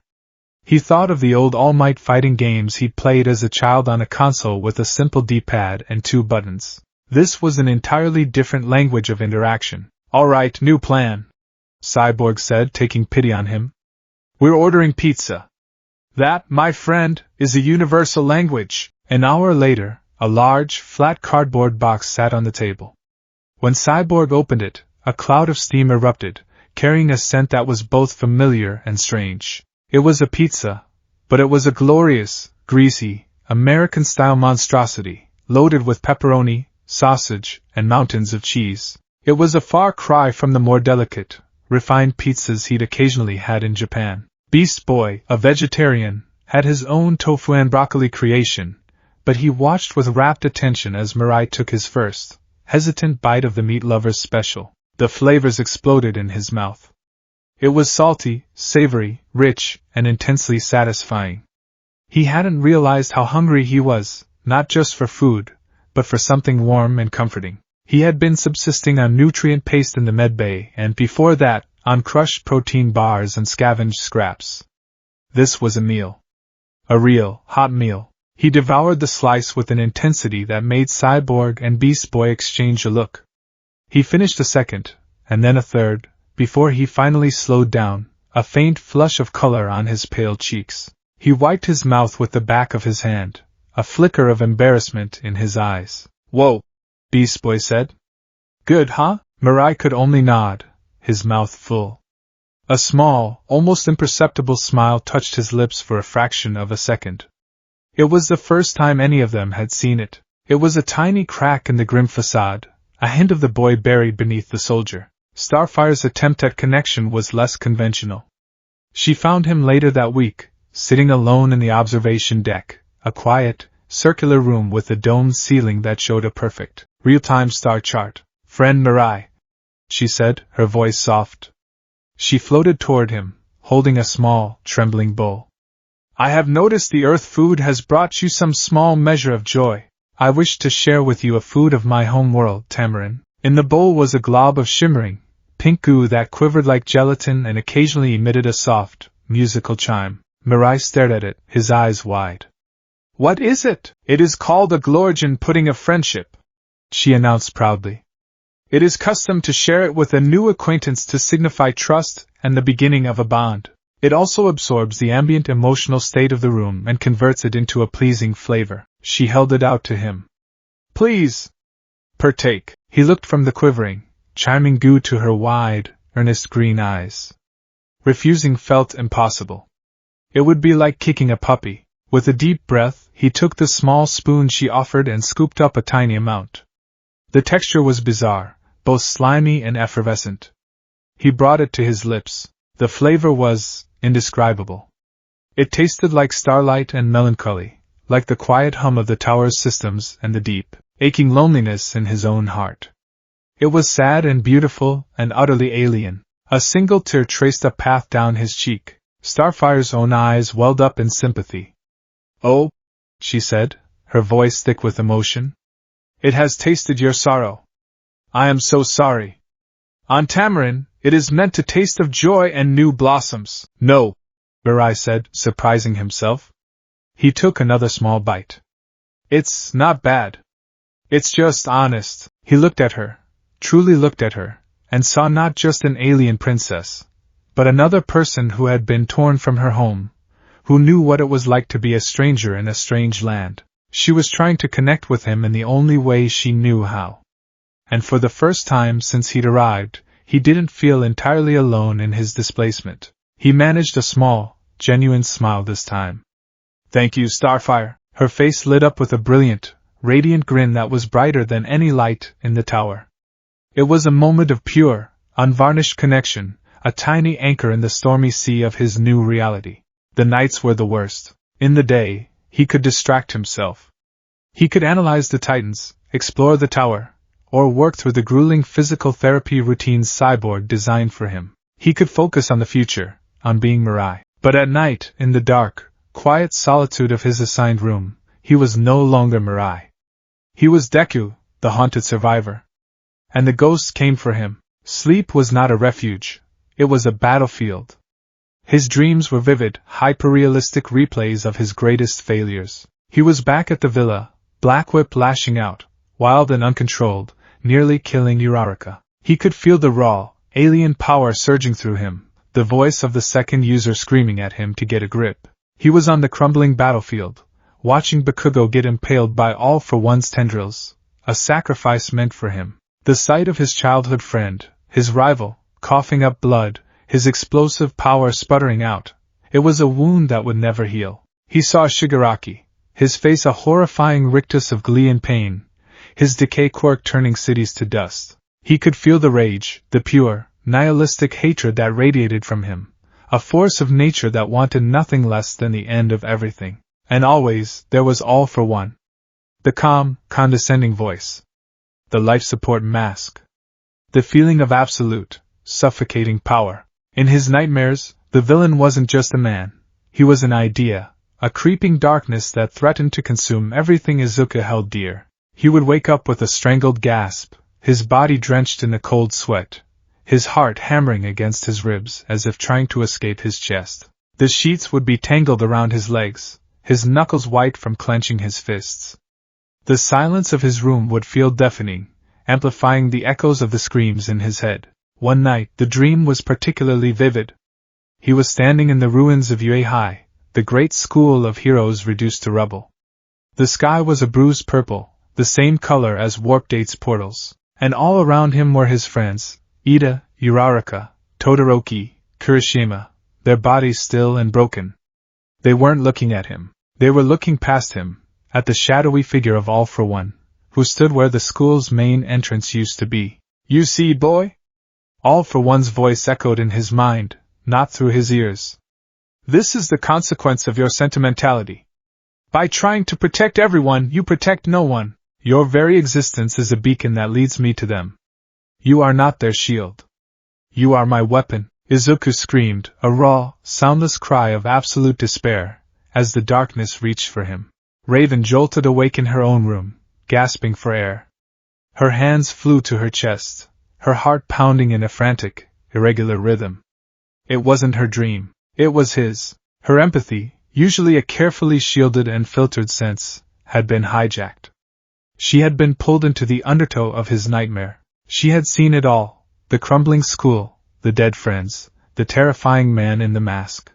He thought of the old All Might fighting games he'd played as a child on a console with a simple D-pad and 2 buttons. This was an entirely different language of interaction. Alright, new plan, Cyborg said, taking pity on him. We're ordering pizza. That, my friend, is a universal language. An hour later, a large, flat cardboard box sat on the table. When Cyborg opened it, a cloud of steam erupted, carrying a scent that was both familiar and strange. It was a pizza, but it was a glorious, greasy, American-style monstrosity, loaded with pepperoni, sausage, and mountains of cheese. It was a far cry from the more delicate, refined pizzas he'd occasionally had in Japan. Beast Boy, a vegetarian, had his own tofu and broccoli creation, but he watched with rapt attention as Mirai took his first, hesitant bite of the meat lover's special. The flavors exploded in his mouth. It was salty, savory, rich, and intensely satisfying. He hadn't realized how hungry he was, not just for food, but for something warm and comforting. He had been subsisting on nutrient paste in the medbay and before that, on crushed protein bars and scavenged scraps. This was a meal. A real, hot meal. He devoured the slice with an intensity that made Cyborg and Beast Boy exchange a look. He finished a second, and then a third, before he finally slowed down, a faint flush of color on his pale cheeks. He wiped his mouth with the back of his hand, a flicker of embarrassment in his eyes. Whoa, Beast Boy said. Good, huh? Mirai could only nod, his mouth full. A small, almost imperceptible smile touched his lips for a fraction of a second. It was the first time any of them had seen it. It was a tiny crack in the grim facade, a hint of the boy buried beneath the soldier. Starfire's attempt at connection was less conventional. She found him later that week, sitting alone in the observation deck, a quiet, circular room with a domed ceiling that showed a perfect, real-time star chart. Friend Mirai, she said, her voice soft. She floated toward him, holding a small, trembling bowl. I have noticed the earth food has brought you some small measure of joy. I wish to share with you a food of my home world, Tamarin. In the bowl was a glob of shimmering, pink goo that quivered like gelatin and occasionally emitted a soft, musical chime. Mirai stared at it, his eyes wide. What is it? It is called a Glorgen pudding of friendship, she announced proudly. It is custom to share it with a new acquaintance to signify trust and the beginning of a bond. It also absorbs the ambient emotional state of the room and converts it into a pleasing flavor. She held it out to him. Please, partake. He looked from the quivering, chiming goo to her wide, earnest green eyes. Refusing felt impossible. It would be like kicking a puppy. With a deep breath, he took the small spoon she offered and scooped up a tiny amount. The texture was bizarre, both slimy and effervescent. He brought it to his lips. The flavor was indescribable. It tasted like starlight and melancholy, like the quiet hum of the tower's systems and the deep, aching loneliness in his own heart. It was sad and beautiful and utterly alien. A single tear traced a path down his cheek. Starfire's own eyes welled up in sympathy. Oh, she said, her voice thick with emotion. It has tasted your sorrow. I am so sorry. On Tamarin, it is meant to taste of joy and new blossoms. No, Mirai said, surprising himself. He took another small bite. It's not bad. It's just honest. He looked at her, truly looked at her, and saw not just an alien princess, but another person who had been torn from her home, who knew what it was like to be a stranger in a strange land. She was trying to connect with him in the only way she knew how. And for the first time since he'd arrived, he didn't feel entirely alone in his displacement. He managed a small, genuine smile this time. Thank you, Starfire. Her face lit up with a brilliant, radiant grin that was brighter than any light in the tower. It was a moment of pure, unvarnished connection, a tiny anchor in the stormy sea of his new reality. The nights were the worst. In the day, he could distract himself. He could analyze the Titans, explore the tower, or work through the grueling physical therapy routines Cyborg designed for him. He could focus on the future, on being Mirai. But at night, in the dark, quiet solitude of his assigned room, he was no longer Mirai. He was Deku, the haunted survivor. And the ghosts came for him. Sleep was not a refuge. It was a battlefield. His dreams were vivid, hyper-realistic replays of his greatest failures. He was back at the villa, Black Whip lashing out, wild and uncontrolled, nearly killing Uraraka. He could feel the raw, alien power surging through him, the voice of the second user screaming at him to get a grip. He was on the crumbling battlefield, watching Bakugo get impaled by All for One's tendrils, a sacrifice meant for him. The sight of his childhood friend, his rival, coughing up blood, his explosive power sputtering out, it was a wound that would never heal. He saw Shigaraki, his face a horrifying rictus of glee and pain, his decay quirk turning cities to dust. He could feel the rage, the pure, nihilistic hatred that radiated from him, a force of nature that wanted nothing less than the end of everything. And always, there was All for One. The calm, condescending voice. The life support mask. The feeling of absolute, suffocating power. In his nightmares, the villain wasn't just a man. He was an idea, a creeping darkness that threatened to consume everything Izuku held dear. He would wake up with a strangled gasp, his body drenched in a cold sweat, his heart hammering against his ribs as if trying to escape his chest. The sheets would be tangled around his legs, his knuckles white from clenching his fists. The silence of his room would feel deafening, amplifying the echoes of the screams in his head. One night, the dream was particularly vivid. He was standing in the ruins of Yue High, the great school of heroes reduced to rubble. The sky was a bruised purple, the same color as Warpgate's portals, and all around him were his friends, Ida, Uraraka, Todoroki, Kirishima, their bodies still and broken. They weren't looking at him. They were looking past him, at the shadowy figure of All for One, who stood where the school's main entrance used to be. "You see, boy?" All for One's voice echoed in his mind, not through his ears. "This is the consequence of your sentimentality. By trying to protect everyone, you protect no one. Your very existence is a beacon that leads me to them. You are not their shield. You are my weapon." Izuku screamed, a raw, soundless cry of absolute despair, as the darkness reached for him. Raven jolted awake in her own room, gasping for air. Her hands flew to her chest, her heart pounding in a frantic, irregular rhythm. It wasn't her dream. It was his. Her empathy, usually a carefully shielded and filtered sense, had been hijacked. She had been pulled into the undertow of his nightmare. She had seen it all, the crumbling school, the dead friends, the terrifying man in the mask.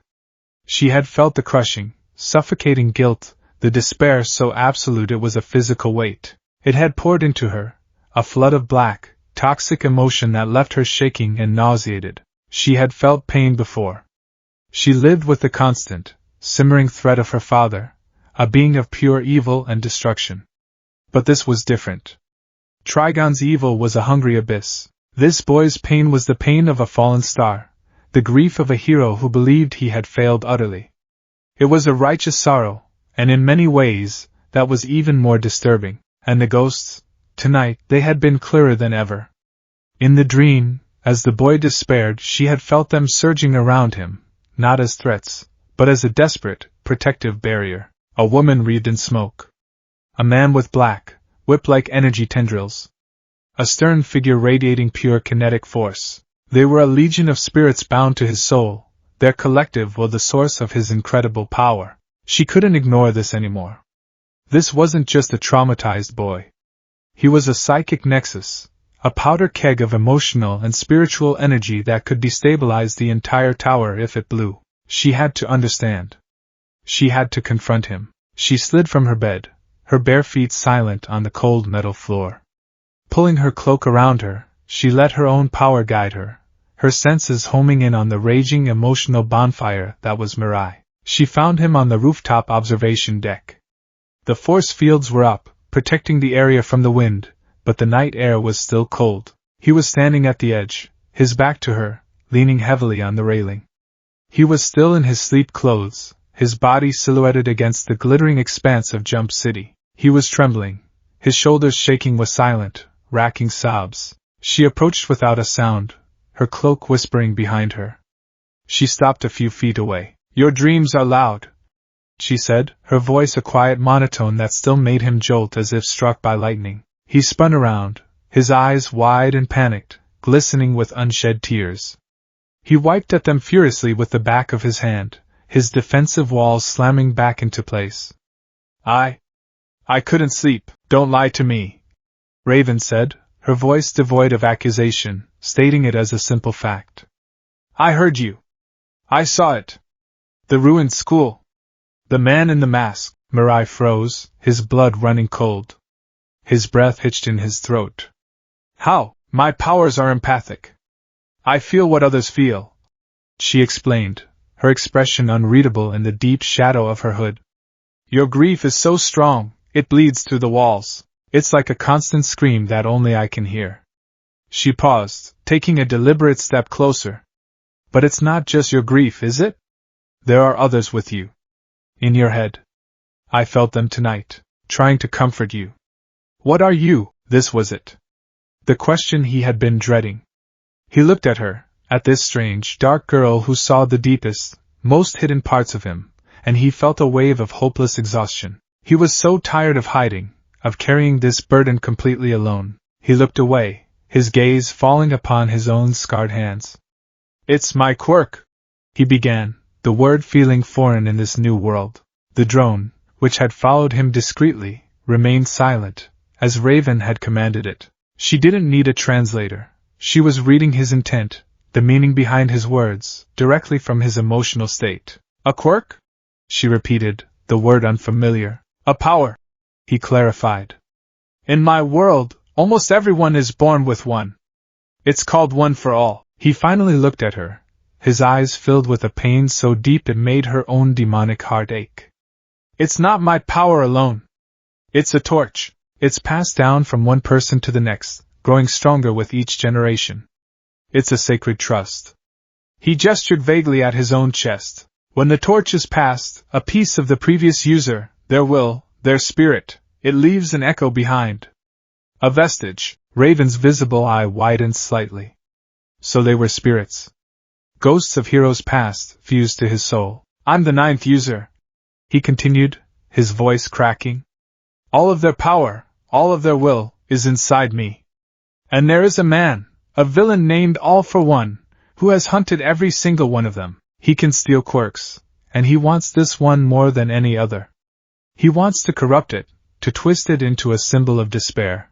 She had felt the crushing, suffocating guilt, the despair so absolute it was a physical weight. It had poured into her, a flood of black, toxic emotion that left her shaking and nauseated. She had felt pain before. She lived with the constant, simmering threat of her father, a being of pure evil and destruction. But this was different. Trigon's evil was a hungry abyss. This boy's pain was the pain of a fallen star, the grief of a hero who believed he had failed utterly. It was a righteous sorrow, and in many ways, that was even more disturbing. And the ghosts, tonight, they had been clearer than ever. In the dream, as the boy despaired, she had felt them surging around him, not as threats, but as a desperate, protective barrier. A woman wreathed in smoke. A man with black, whip-like energy tendrils. A stern figure radiating pure kinetic force. They were a legion of spirits bound to his soul, their collective was the source of his incredible power. She couldn't ignore this anymore. This wasn't just a traumatized boy. He was a psychic nexus, a powder keg of emotional and spiritual energy that could destabilize the entire tower if it blew. She had to understand. She had to confront him. She slid from her bed, her bare feet silent on the cold metal floor. Pulling her cloak around her, she let her own power guide her, her senses homing in on the raging emotional bonfire that was Mirai. She found him on the rooftop observation deck. The force fields were up, protecting the area from the wind, but the night air was still cold. He was standing at the edge, his back to her, leaning heavily on the railing. He was still in his sleep clothes, his body silhouetted against the glittering expanse of Jump City. He was trembling, his shoulders shaking with silent, racking sobs. She approached without a sound, her cloak whispering behind her. She stopped a few feet away. "Your dreams are loud," she said, her voice a quiet monotone that still made him jolt as if struck by lightning. He spun around, his eyes wide and panicked, glistening with unshed tears. He wiped at them furiously with the back of his hand, his defensive walls slamming back into place. I couldn't sleep." "Don't lie to me," Raven said, her voice devoid of accusation, stating it as a simple fact. "I heard you. I saw it. The ruined school. The man in the mask." Mirai froze, his blood running cold. His breath hitched in his throat. "How? My powers are empathic. I feel what others feel," she explained, her expression unreadable in the deep shadow of her hood. "Your grief is so strong, it bleeds through the walls. It's like a constant scream that only I can hear." She paused, taking a deliberate step closer. "But it's not just your grief, is it? There are others with you. In your head. I felt them tonight, trying to comfort you." "What are you?" This was it. The question he had been dreading. He looked at her, at this strange, dark girl who saw the deepest, most hidden parts of him, and he felt a wave of hopeless exhaustion. He was so tired of hiding, of carrying this burden completely alone. He looked away, his gaze falling upon his own scarred hands. "It's my quirk," he began, the word feeling foreign in this new world. The drone, which had followed him discreetly, remained silent, as Raven had commanded it. She didn't need a translator. She was reading his intent, the meaning behind his words, directly from his emotional state. "A quirk?" she repeated, the word unfamiliar. "A power," he clarified. "In my world, almost everyone is born with one. It's called One for All." He finally looked at her, his eyes filled with a pain so deep it made her own demonic heart ache. "It's not my power alone. It's a torch. It's passed down from one person to the next, growing stronger with each generation. It's a sacred trust." He gestured vaguely at his own chest. "When the torch is passed, a piece of the previous user, their will, their spirit, it leaves an echo behind. A vestige." Raven's visible eye widened slightly. So they were spirits. Ghosts of heroes past, fused to his soul. "I'm the 9th user," he continued, his voice cracking. "All of their power, all of their will, is inside me. And there is a man, a villain named All for One, who has hunted every single one of them. He can steal quirks, and he wants this one more than any other. He wants to corrupt it, to twist it into a symbol of despair.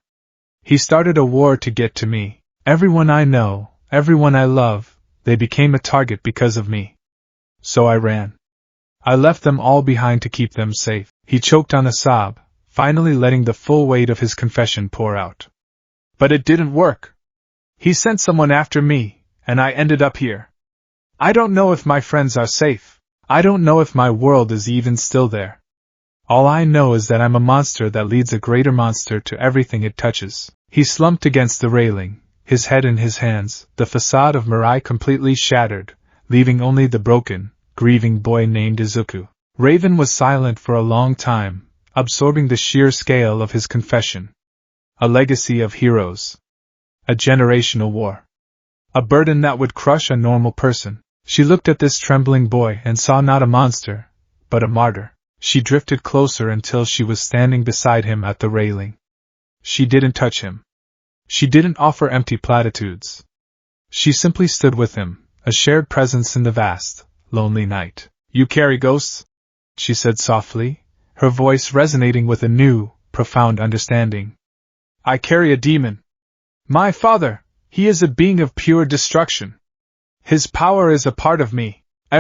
He started a war to get to me. Everyone I know, everyone I love, they became a target because of me. So I ran. I left them all behind to keep them safe." He choked on a sob, finally letting the full weight of his confession pour out. "But it didn't work. He sent someone after me, and I ended up here. I don't know if my friends are safe. I don't know if my world is even still there. All I know is that I'm a monster that leads a greater monster to everything it touches." He slumped against the railing, his head in his hands, the facade of Mirai completely shattered, leaving only the broken, grieving boy named Izuku. Raven was silent for a long time, absorbing the sheer scale of his confession. A legacy of heroes. A generational war. A burden that would crush a normal person. She looked at this trembling boy and saw not a monster, but a martyr. She drifted closer until she was standing beside him at the railing. She didn't touch him. She didn't offer empty platitudes. She simply stood with him, a shared presence in the vast, lonely night. "You carry ghosts?" she said softly, her voice resonating with a new, profound understanding. "I carry a demon. My father, he is a being of pure destruction. His power is a part of me.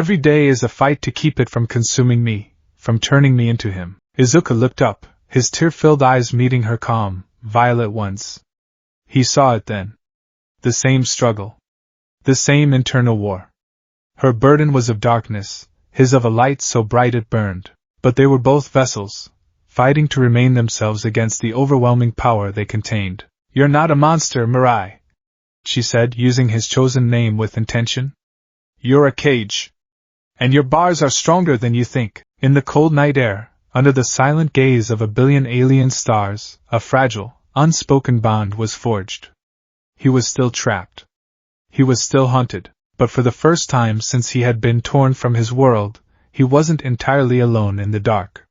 Every day is a fight to keep it from consuming me, from turning me into him." Izuku looked up, his tear-filled eyes meeting her calm, violet ones. He saw it then. The same struggle. The same internal war. Her burden was of darkness, his of a light so bright it burned. But they were both vessels, fighting to remain themselves against the overwhelming power they contained. "You're not a monster, Mirai," she said, using his chosen name with intention. "You're a cage. And your bars are stronger than you think." In the cold night air, under the silent gaze of a billion alien stars, a fragile, unspoken bond was forged. He was still trapped. He was still haunted, but for the first time since he had been torn from his world, he wasn't entirely alone in the dark.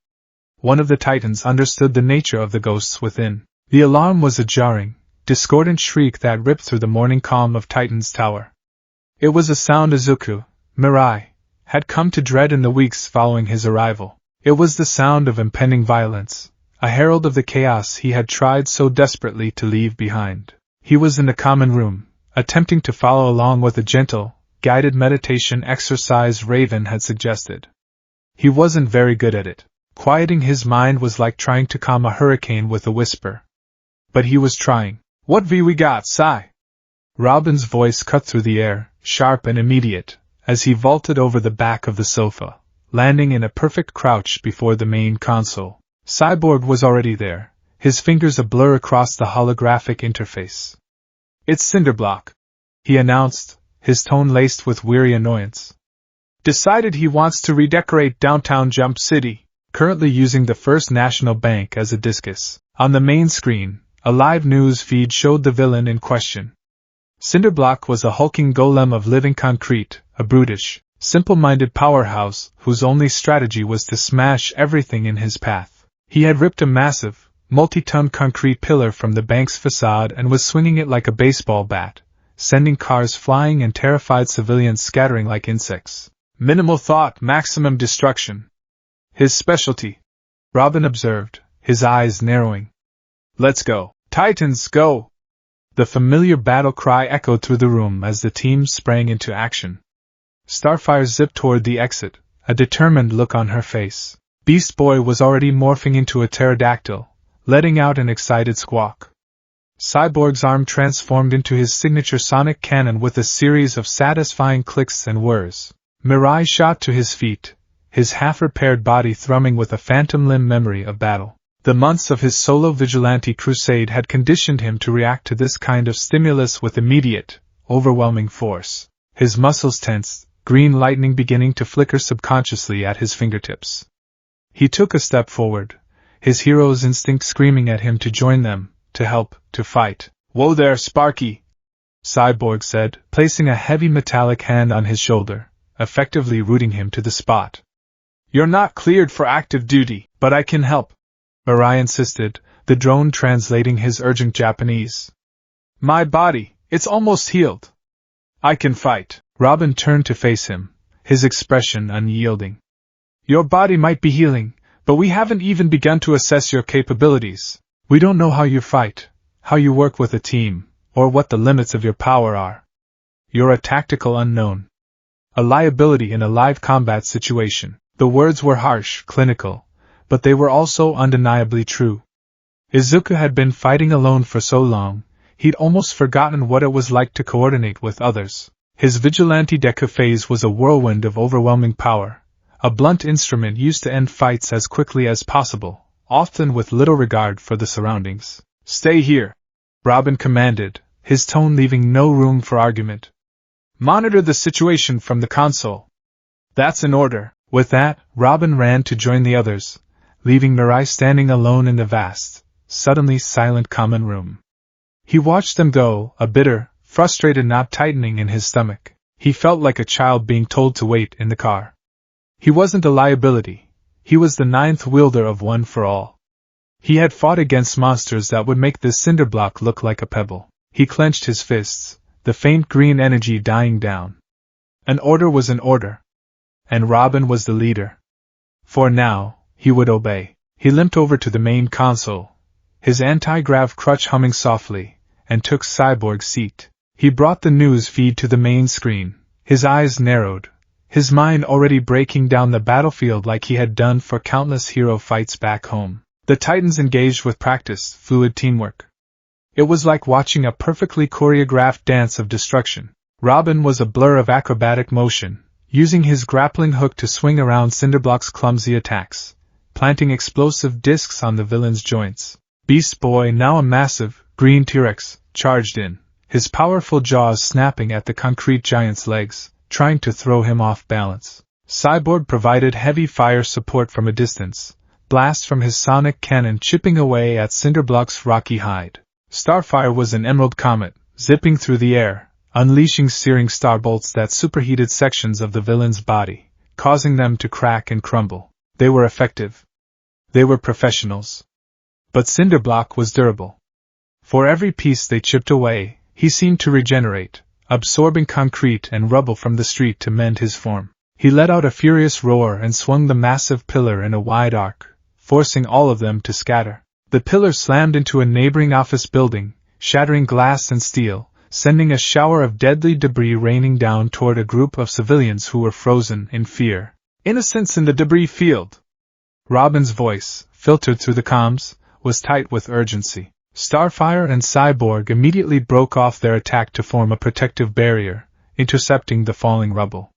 One of the Titans understood the nature of the ghosts within. The alarm was a jarring, discordant shriek that ripped through the morning calm of Titan's tower. It was a sound Izuku, Mirai, had come to dread in the weeks following his arrival. It was the sound of impending violence, a herald of the chaos he had tried so desperately to leave behind. He was in the common room, attempting to follow along with the gentle, guided meditation exercise Raven had suggested. He wasn't very good at it. Quieting his mind was like trying to calm a hurricane with a whisper. But he was trying. "What we got, Sai?" Robin's voice cut through the air, sharp and immediate, as he vaulted over the back of the sofa, landing in a perfect crouch before the main console. Cyborg was already there, his fingers a blur across the holographic interface. "It's Cinderblock," he announced, his tone laced with weary annoyance. "Decided he wants to redecorate downtown Jump City, currently using the First National Bank as a discus." On the main screen, a live news feed showed the villain in question. Cinderblock was a hulking golem of living concrete, a brutish, simple-minded powerhouse whose only strategy was to smash everything in his path. He had ripped a massive, multi-ton concrete pillar from the bank's facade and was swinging it like a baseball bat, sending cars flying and terrified civilians scattering like insects. Minimal thought, maximum destruction. His specialty, Robin observed, his eyes narrowing. "Let's go. Titans, go!" The familiar battle cry echoed through the room as the team sprang into action. Starfire zipped toward the exit, a determined look on her face. Beast Boy was already morphing into a pterodactyl, letting out an excited squawk. Cyborg's arm transformed into his signature sonic cannon with a series of satisfying clicks and whirs. Mirai shot to his feet, his half-repaired body thrumming with a phantom limb memory of battle. The months of his solo vigilante crusade had conditioned him to react to this kind of stimulus with immediate, overwhelming force. His muscles tensed, green lightning beginning to flicker subconsciously at his fingertips. He took a step forward, his hero's instinct screaming at him to join them, to help, to fight. "Whoa there, Sparky!" Cyborg said, placing a heavy metallic hand on his shoulder, effectively rooting him to the spot. "You're not cleared for active duty, but I can help," Mirai insisted, the drone translating his urgent Japanese. "My body, it's almost healed. I can fight." Robin turned to face him, his expression unyielding. "Your body might be healing, but we haven't even begun to assess your capabilities. We don't know how you fight, how you work with a team, or what the limits of your power are. You're a tactical unknown. A liability in a live combat situation." The words were harsh, clinical, but they were also undeniably true. Izuku had been fighting alone for so long, he'd almost forgotten what it was like to coordinate with others. His vigilante Deku phase was a whirlwind of overwhelming power, a blunt instrument used to end fights as quickly as possible, often with little regard for the surroundings. "Stay here," Robin commanded, his tone leaving no room for argument. "Monitor the situation from the console." "That's an order." With that, Robin ran to join the others, leaving Mirai standing alone in the vast, suddenly silent common room. He watched them go, a bitter, frustrated knot tightening in his stomach. He felt like a child being told to wait in the car. He wasn't a liability, he was the ninth wielder of One for All. He had fought against monsters that would make this Cinderblock look like a pebble. He clenched his fists, the faint green energy dying down. An order was an order. And Robin was the leader. For now, he would obey. He limped over to the main console, his anti-grav crutch humming softly, and took Cyborg's seat. He brought the news feed to the main screen, his eyes narrowed, his mind already breaking down the battlefield like he had done for countless hero fights back home. The Titans engaged with practiced, fluid teamwork. It was like watching a perfectly choreographed dance of destruction. Robin was a blur of acrobatic motion, using his grappling hook to swing around Cinderblock's clumsy attacks, planting explosive discs on the villain's joints. Beast Boy, now a massive, green T-Rex, charged in, his powerful jaws snapping at the concrete giant's legs, trying to throw him off balance. Cyborg provided heavy fire support from a distance, blasts from his sonic cannon chipping away at Cinderblock's rocky hide. Starfire was an emerald comet, zipping through the air, unleashing searing starbolts that superheated sections of the villain's body, causing them to crack and crumble. They were effective. They were professionals. But Cinderblock was durable. For every piece they chipped away, he seemed to regenerate, absorbing concrete and rubble from the street to mend his form. He let out a furious roar and swung the massive pillar in a wide arc, forcing all of them to scatter. The pillar slammed into a neighboring office building, shattering glass and steel, sending a shower of deadly debris raining down toward a group of civilians who were frozen in fear. Innocents in the debris field! Robin's voice, filtered through the comms, was tight with urgency. Starfire and Cyborg immediately broke off their attack to form a protective barrier, intercepting the falling rubble.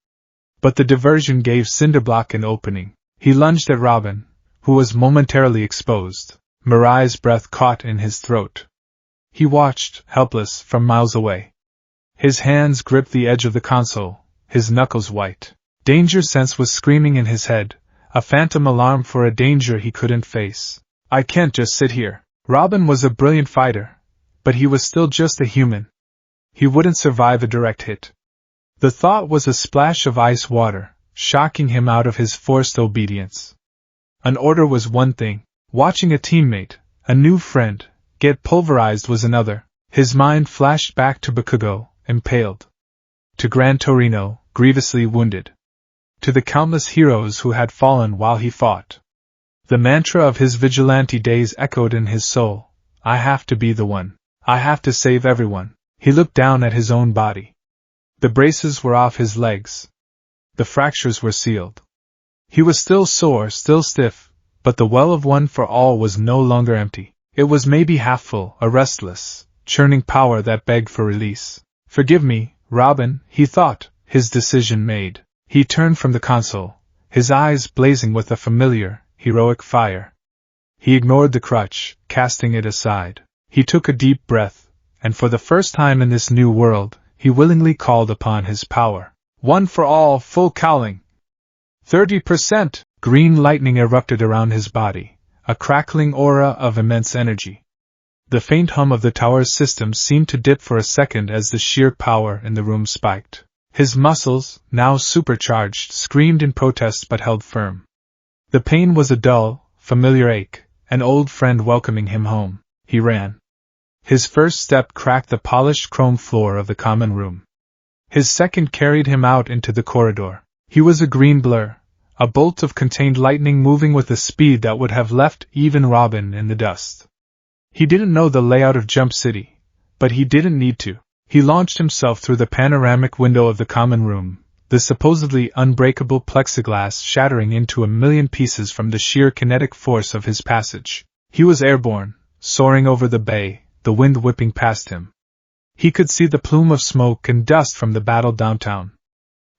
But the diversion gave Cinderblock an opening. He lunged at Robin, who was momentarily exposed. Mirai's breath caught in his throat. He watched, helpless, from miles away. His hands gripped the edge of the console, his knuckles white. Danger sense was screaming in his head, a phantom alarm for a danger he couldn't face. I can't just sit here. Robin was a brilliant fighter, but he was still just a human. He wouldn't survive a direct hit. The thought was a splash of ice water, shocking him out of his forced obedience. An order was one thing, watching a teammate, a new friend, get pulverized was another. His mind flashed back to Bakugo, impaled. To Gran Torino, grievously wounded. To the countless heroes who had fallen while he fought. The mantra of his vigilante days echoed in his soul. I have to be the one. I have to save everyone. He looked down at his own body. The braces were off his legs. The fractures were sealed. He was still sore, still stiff, but the well of one for all was no longer empty. It was maybe half full, a restless, churning power that begged for release. Forgive me, Robin, he thought, his decision made. He turned from the console, his eyes blazing with a familiar, heroic fire. He ignored the crutch, casting it aside. He took a deep breath, and for the first time in this new world, he willingly called upon his power. One for all, full cowling. 30%! Green lightning erupted around his body, a crackling aura of immense energy. The faint hum of the tower's systems seemed to dip for a second as the sheer power in the room spiked. His muscles, now supercharged, screamed in protest but held firm. The pain was a dull, familiar ache, an old friend welcoming him home. He ran. His first step cracked the polished chrome floor of the common room. His second carried him out into the corridor. He was a green blur, a bolt of contained lightning moving with a speed that would have left even Robin in the dust. He didn't know the layout of Jump City, but he didn't need to. He launched himself through the panoramic window of the common room, the supposedly unbreakable plexiglass shattering into a million pieces from the sheer kinetic force of his passage. He was airborne, soaring over the bay, the wind whipping past him. He could see the plume of smoke and dust from the battle downtown.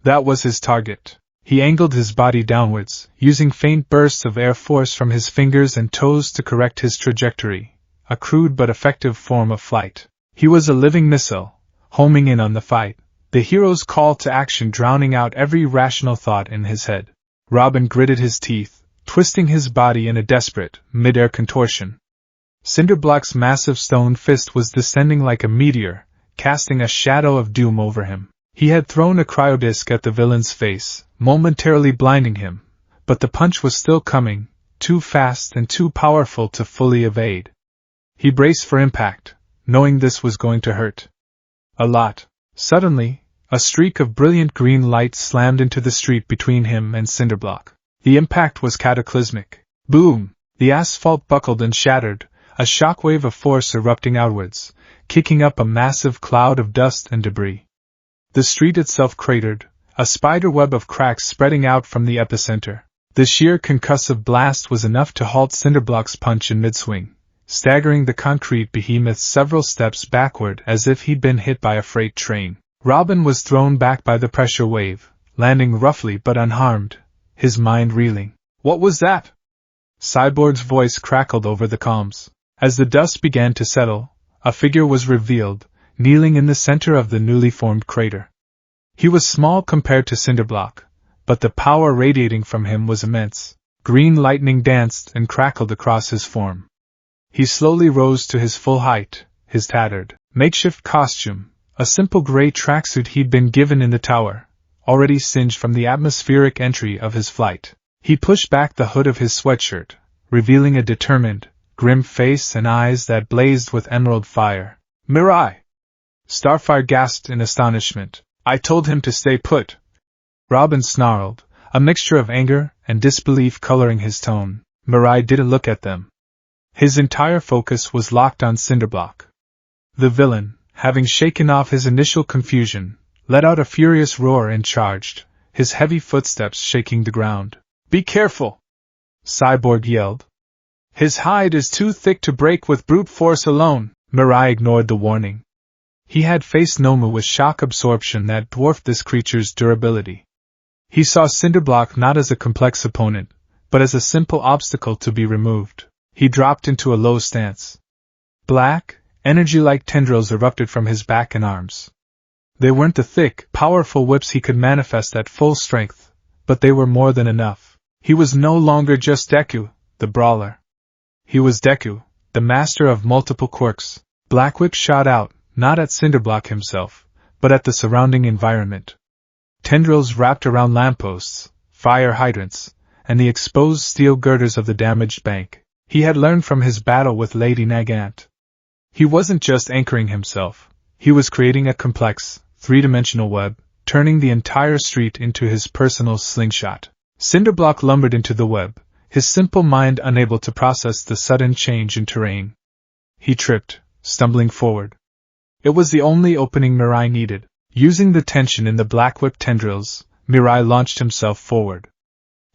That was his target. He angled his body downwards, using faint bursts of air force from his fingers and toes to correct his trajectory, a crude but effective form of flight. He was a living missile, homing in on the fight, the hero's call to action drowning out every rational thought in his head. Robin gritted his teeth, twisting his body in a desperate, mid-air contortion. Cinderblock's massive stone fist was descending like a meteor, casting a shadow of doom over him. He had thrown a cryodisc at the villain's face, momentarily blinding him, but the punch was still coming, too fast and too powerful to fully evade. He braced for impact, knowing this was going to hurt. A lot. Suddenly, a streak of brilliant green light slammed into the street between him and Cinderblock. The impact was cataclysmic. Boom! The asphalt buckled and shattered, a shockwave of force erupting outwards, kicking up a massive cloud of dust and debris. The street itself cratered, a spider web of cracks spreading out from the epicenter. The sheer concussive blast was enough to halt Cinderblock's punch in mid-swing, staggering the concrete behemoth several steps backward as if he'd been hit by a freight train. Robin was thrown back by the pressure wave, landing roughly but unharmed, his mind reeling. What was that? Cyborg's voice crackled over the calms. As the dust began to settle, a figure was revealed, kneeling in the center of the newly formed crater. He was small compared to Cinderblock, but the power radiating from him was immense. Green lightning danced and crackled across his form. He slowly rose to his full height, his tattered, makeshift costume, a simple gray tracksuit he'd been given in the tower, already singed from the atmospheric entry of his flight. He pushed back the hood of his sweatshirt, revealing a determined, grim face and eyes that blazed with emerald fire. Mirai! Starfire gasped in astonishment. I told him to stay put. Robin snarled, a mixture of anger and disbelief coloring his tone. Mirai didn't look at them. His entire focus was locked on Cinderblock. The villain, having shaken off his initial confusion, let out a furious roar and charged, his heavy footsteps shaking the ground. Be careful! Cyborg yelled. His hide is too thick to break with brute force alone. Mirai ignored the warning. He had faced Nomu with shock absorption that dwarfed this creature's durability. He saw Cinderblock not as a complex opponent, but as a simple obstacle to be removed. He dropped into a low stance. Black, energy-like tendrils erupted from his back and arms. They weren't the thick, powerful whips he could manifest at full strength, but they were more than enough. He was no longer just Deku, the brawler. He was Deku, the master of multiple quirks. Black Whip shot out, not at Cinderblock himself, but at the surrounding environment. Tendrils wrapped around lampposts, fire hydrants, and the exposed steel girders of the damaged bank. He had learned from his battle with Lady Nagant. He wasn't just anchoring himself, he was creating a complex, three-dimensional web, turning the entire street into his personal slingshot. Cinderblock lumbered into the web, his simple mind unable to process the sudden change in terrain. He tripped, stumbling forward. It was the only opening Mirai needed. Using the tension in the Black Whip tendrils, Mirai launched himself forward.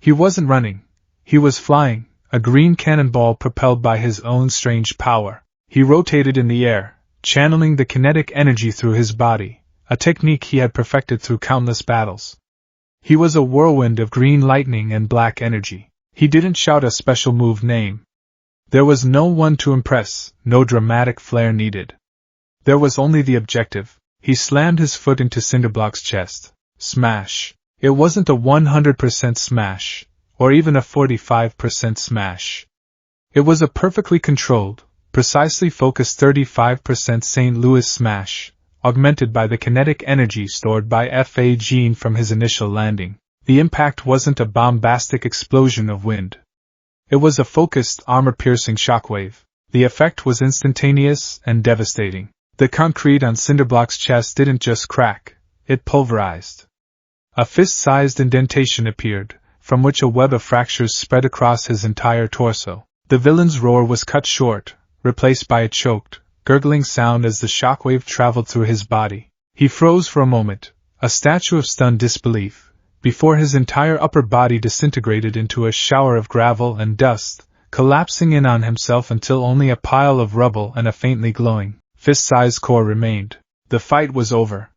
He wasn't running. He was flying, a green cannonball propelled by his own strange power. He rotated in the air, channeling the kinetic energy through his body, a technique he had perfected through countless battles. He was a whirlwind of green lightning and black energy. He didn't shout a special move name. There was no one to impress, no dramatic flair needed. There was only the objective. He slammed his foot into Cinderblock's chest. Smash. It wasn't a 100% smash, or even a 45% smash. It was a perfectly controlled, precisely focused 35% St. Louis smash, augmented by the kinetic energy stored by Fa Gene from his initial landing. The impact wasn't a bombastic explosion of wind. It was a focused, armor-piercing shockwave. The effect was instantaneous and devastating. The concrete on Cinderblock's chest didn't just crack, it pulverized. A fist-sized indentation appeared, from which a web of fractures spread across his entire torso. The villain's roar was cut short, replaced by a choked, gurgling sound as the shockwave traveled through his body. He froze for a moment, a statue of stunned disbelief, before his entire upper body disintegrated into a shower of gravel and dust, collapsing in on himself until only a pile of rubble and a faintly glowing, fist-sized core remained. The fight was over.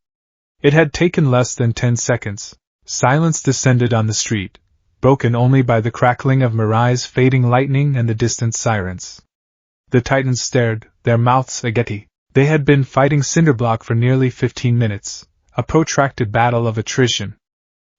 It had taken less than 10 seconds. Silence descended on the street, broken only by the crackling of Mirai's fading lightning and the distant sirens. The Titans stared, their mouths agape. They had been fighting Cinderblock for nearly 15 minutes, a protracted battle of attrition.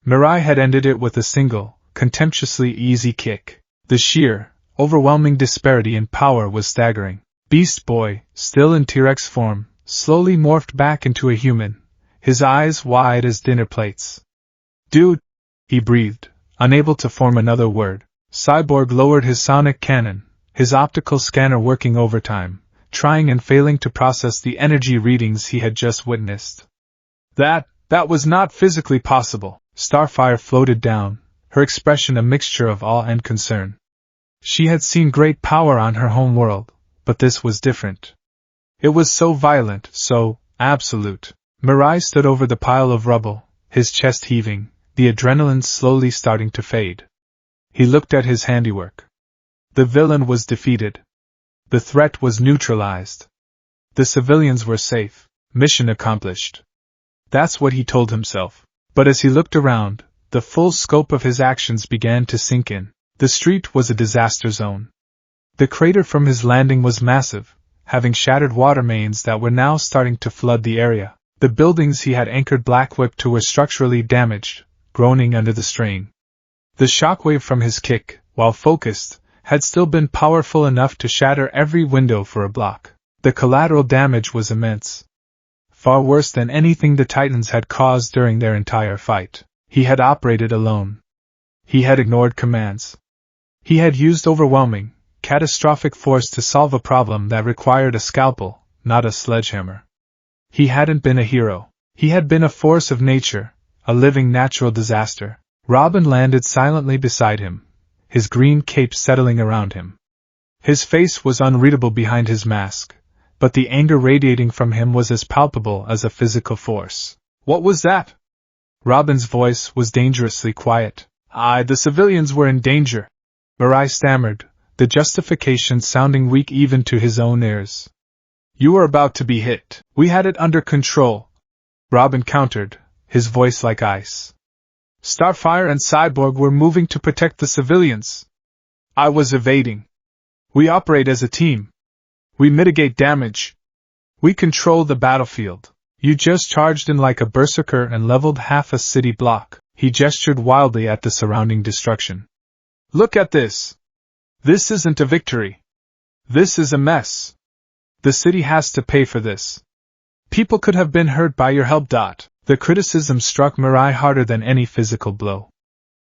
Mirai had ended it with a single, contemptuously easy kick. The sheer, overwhelming disparity in power was staggering. Beast Boy, still in T-Rex form, slowly morphed back into a human, his eyes wide as dinner plates. Dude, he breathed, unable to form another word. Cyborg lowered his sonic cannon, his optical scanner working overtime, trying and failing to process the energy readings he had just witnessed. That was not physically possible. Starfire floated down, her expression a mixture of awe and concern. She had seen great power on her home world, but this was different. It was so violent, so absolute. Mirai stood over the pile of rubble, his chest heaving, the adrenaline slowly starting to fade. He looked at his handiwork. The villain was defeated. The threat was neutralized. The civilians were safe. Mission accomplished. That's what he told himself. But as he looked around, the full scope of his actions began to sink in. The street was a disaster zone. The crater from his landing was massive, having shattered water mains that were now starting to flood the area. The buildings he had anchored Black Whip to were structurally damaged, groaning under the strain. The shockwave from his kick, while focused, had still been powerful enough to shatter every window for a block. The collateral damage was immense. Far worse than anything the Titans had caused during their entire fight. He had operated alone. He had ignored commands. He had used overwhelming, catastrophic force to solve a problem that required a scalpel, not a sledgehammer. He hadn't been a hero. He had been a force of nature, a living natural disaster. Robin landed silently beside him, his green cape settling around him. His face was unreadable behind his mask, but the anger radiating from him was as palpable as a physical force. What was that? Robin's voice was dangerously quiet. The civilians were in danger. Mirai stammered, the justification sounding weak even to his own ears. You were about to be hit. We had it under control, Robin countered, his voice like ice. Starfire and Cyborg were moving to protect the civilians. I was evading. We operate as a team. We mitigate damage. We control the battlefield. You just charged in like a berserker and leveled half a city block. He gestured wildly at the surrounding destruction. Look at this. This isn't a victory. This is a mess. The city has to pay for this. People could have been hurt by your help. The criticism struck Mirai harder than any physical blow.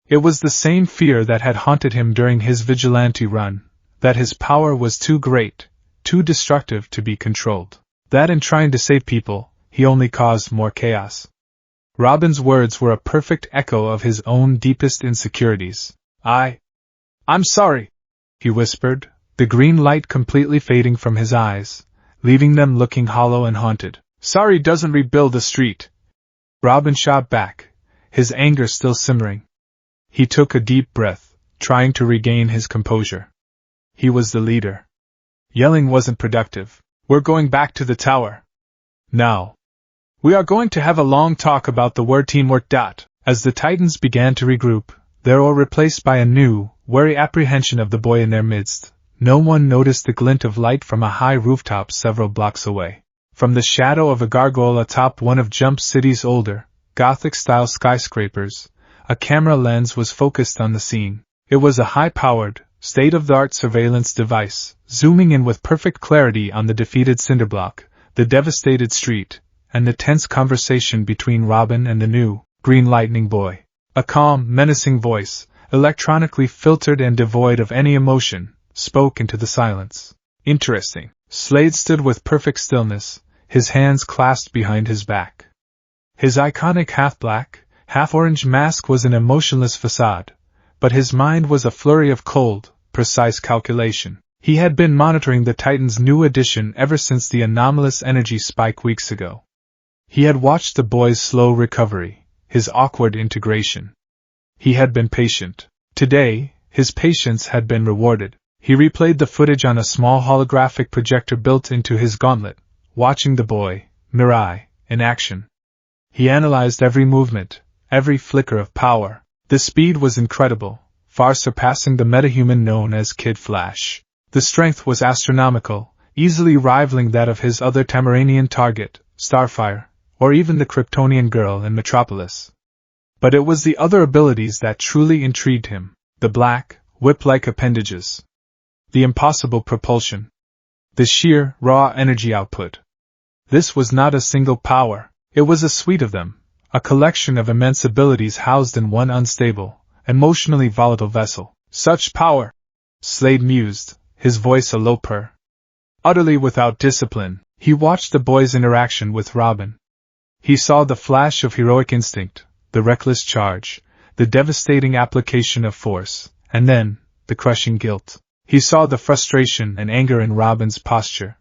It was the same fear that had haunted him during his vigilante run, that his power was too great, too destructive to be controlled. That in trying to save people, he only caused more chaos. Robin's words were a perfect echo of his own deepest insecurities. I'm sorry, he whispered, the green light completely fading from his eyes, leaving them looking hollow and haunted. Sorry doesn't rebuild the street. Robin shot back, his anger still simmering. He took a deep breath, trying to regain his composure. He was the leader. Yelling wasn't productive. We're going back to the tower. Now. We are going to have a long talk about the word teamwork. As the Titans began to regroup, they were replaced by a new, wary apprehension of the boy in their midst. No one noticed the glint of light from a high rooftop several blocks away. From the shadow of a gargoyle atop one of Jump City's older, Gothic-style skyscrapers, a camera lens was focused on the scene. It was a high-powered, state-of-the-art surveillance device, zooming in with perfect clarity on the defeated cinderblock, the devastated street, and the tense conversation between Robin and the new, Green Lightning boy. A calm, menacing voice, electronically filtered and devoid of any emotion, spoke into the silence. Interesting. Slade stood with perfect stillness, his hands clasped behind his back. His iconic half-black, half-orange mask was an emotionless facade, but his mind was a flurry of cold, precise calculation. He had been monitoring the Titan's new addition ever since the anomalous energy spike weeks ago. He had watched the boy's slow recovery, his awkward integration. He had been patient. Today, his patience had been rewarded. He replayed the footage on a small holographic projector built into his gauntlet, watching the boy, Mirai, in action. He analyzed every movement, every flicker of power. The speed was incredible, far surpassing the metahuman known as Kid Flash. The strength was astronomical, easily rivaling that of his other Tamaranian target, Starfire, or even the Kryptonian girl in Metropolis. But it was the other abilities that truly intrigued him, the black, whip-like appendages. The impossible propulsion. The sheer, raw energy output. This was not a single power, it was a suite of them, a collection of immense abilities housed in one unstable, emotionally volatile vessel. Such power, Slade mused, his voice a low purr. Utterly without discipline, he watched the boy's interaction with Robin. He saw the flash of heroic instinct, the reckless charge, the devastating application of force, and then, the crushing guilt. He saw the frustration and anger in Robin's posture.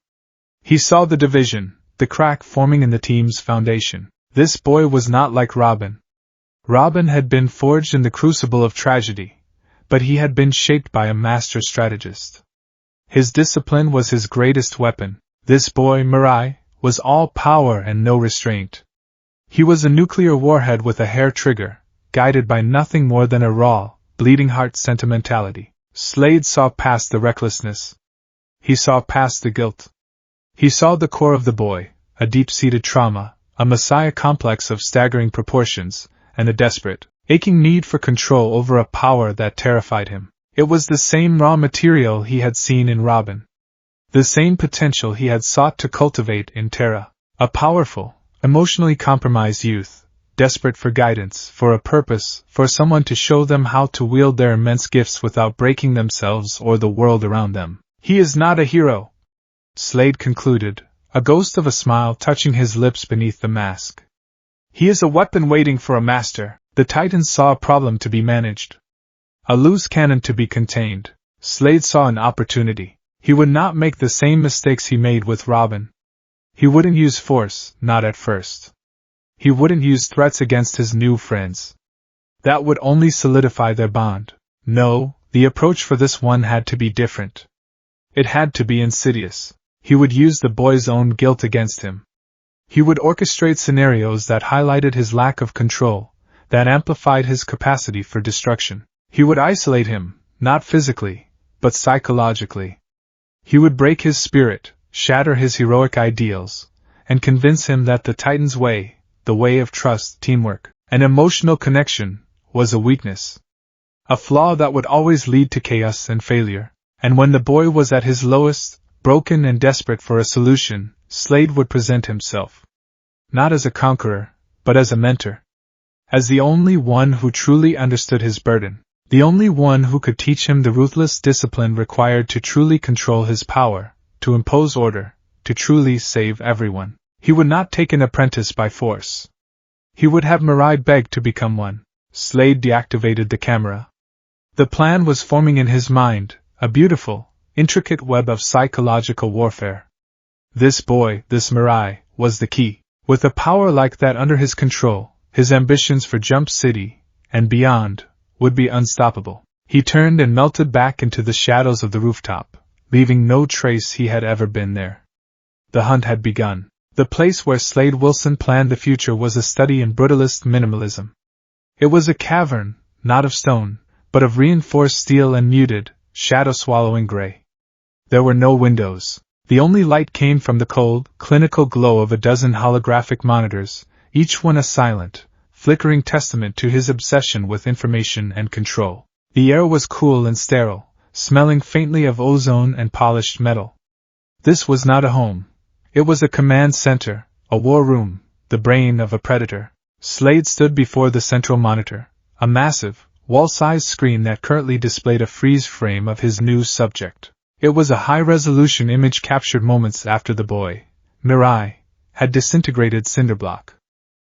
He saw the division, the crack forming in the team's foundation. This boy was not like Robin. Robin had been forged in the crucible of tragedy, but he had been shaped by a master strategist. His discipline was his greatest weapon. This boy, Mirai, was all power and no restraint. He was a nuclear warhead with a hair trigger, guided by nothing more than a raw, bleeding heart sentimentality. Slade saw past the recklessness. He saw past the guilt. He saw the core of the boy, a deep-seated trauma, a messiah complex of staggering proportions, and a desperate, aching need for control over a power that terrified him. It was the same raw material he had seen in Robin. The same potential he had sought to cultivate in Tara. A powerful, emotionally compromised youth, desperate for guidance, for a purpose, for someone to show them how to wield their immense gifts without breaking themselves or the world around them. He is not a hero, Slade concluded, a ghost of a smile touching his lips beneath the mask. He is a weapon waiting for a master. The Titans saw a problem to be managed. A loose cannon to be contained. Slade saw an opportunity. He would not make the same mistakes he made with Robin. He wouldn't use force, not at first. He wouldn't use threats against his new friends. That would only solidify their bond. No, the approach for this one had to be different. It had to be insidious. He would use the boy's own guilt against him. He would orchestrate scenarios that highlighted his lack of control, that amplified his capacity for destruction. He would isolate him, not physically, but psychologically. He would break his spirit, shatter his heroic ideals, and convince him that the Titan's way, the way of trust, teamwork, and emotional connection, was a weakness. A flaw that would always lead to chaos and failure. And when the boy was at his lowest, broken and desperate for a solution, Slade would present himself. Not as a conqueror, but as a mentor. As the only one who truly understood his burden. The only one who could teach him the ruthless discipline required to truly control his power, to impose order, to truly save everyone. He would not take an apprentice by force. He would have Mirai beg to become one. Slade deactivated the camera. The plan was forming in his mind, a beautiful, intricate web of psychological warfare. This boy, this Mirai, was the key. With a power like that under his control, his ambitions for Jump City, and beyond, would be unstoppable. He turned and melted back into the shadows of the rooftop, leaving no trace he had ever been there. The hunt had begun. The place where Slade Wilson planned the future was a study in brutalist minimalism. It was a cavern, not of stone, but of reinforced steel and muted, shadow-swallowing gray. There were no windows. The only light came from the cold, clinical glow of a dozen holographic monitors, each one a silent, flickering testament to his obsession with information and control. The air was cool and sterile, smelling faintly of ozone and polished metal. This was not a home. It was a command center, a war room, the brain of a predator. Slade stood before the central monitor, a massive, wall-sized screen that currently displayed a freeze frame of his new subject. It was a high-resolution image captured moments after the boy, Mirai, had disintegrated Cinderblock.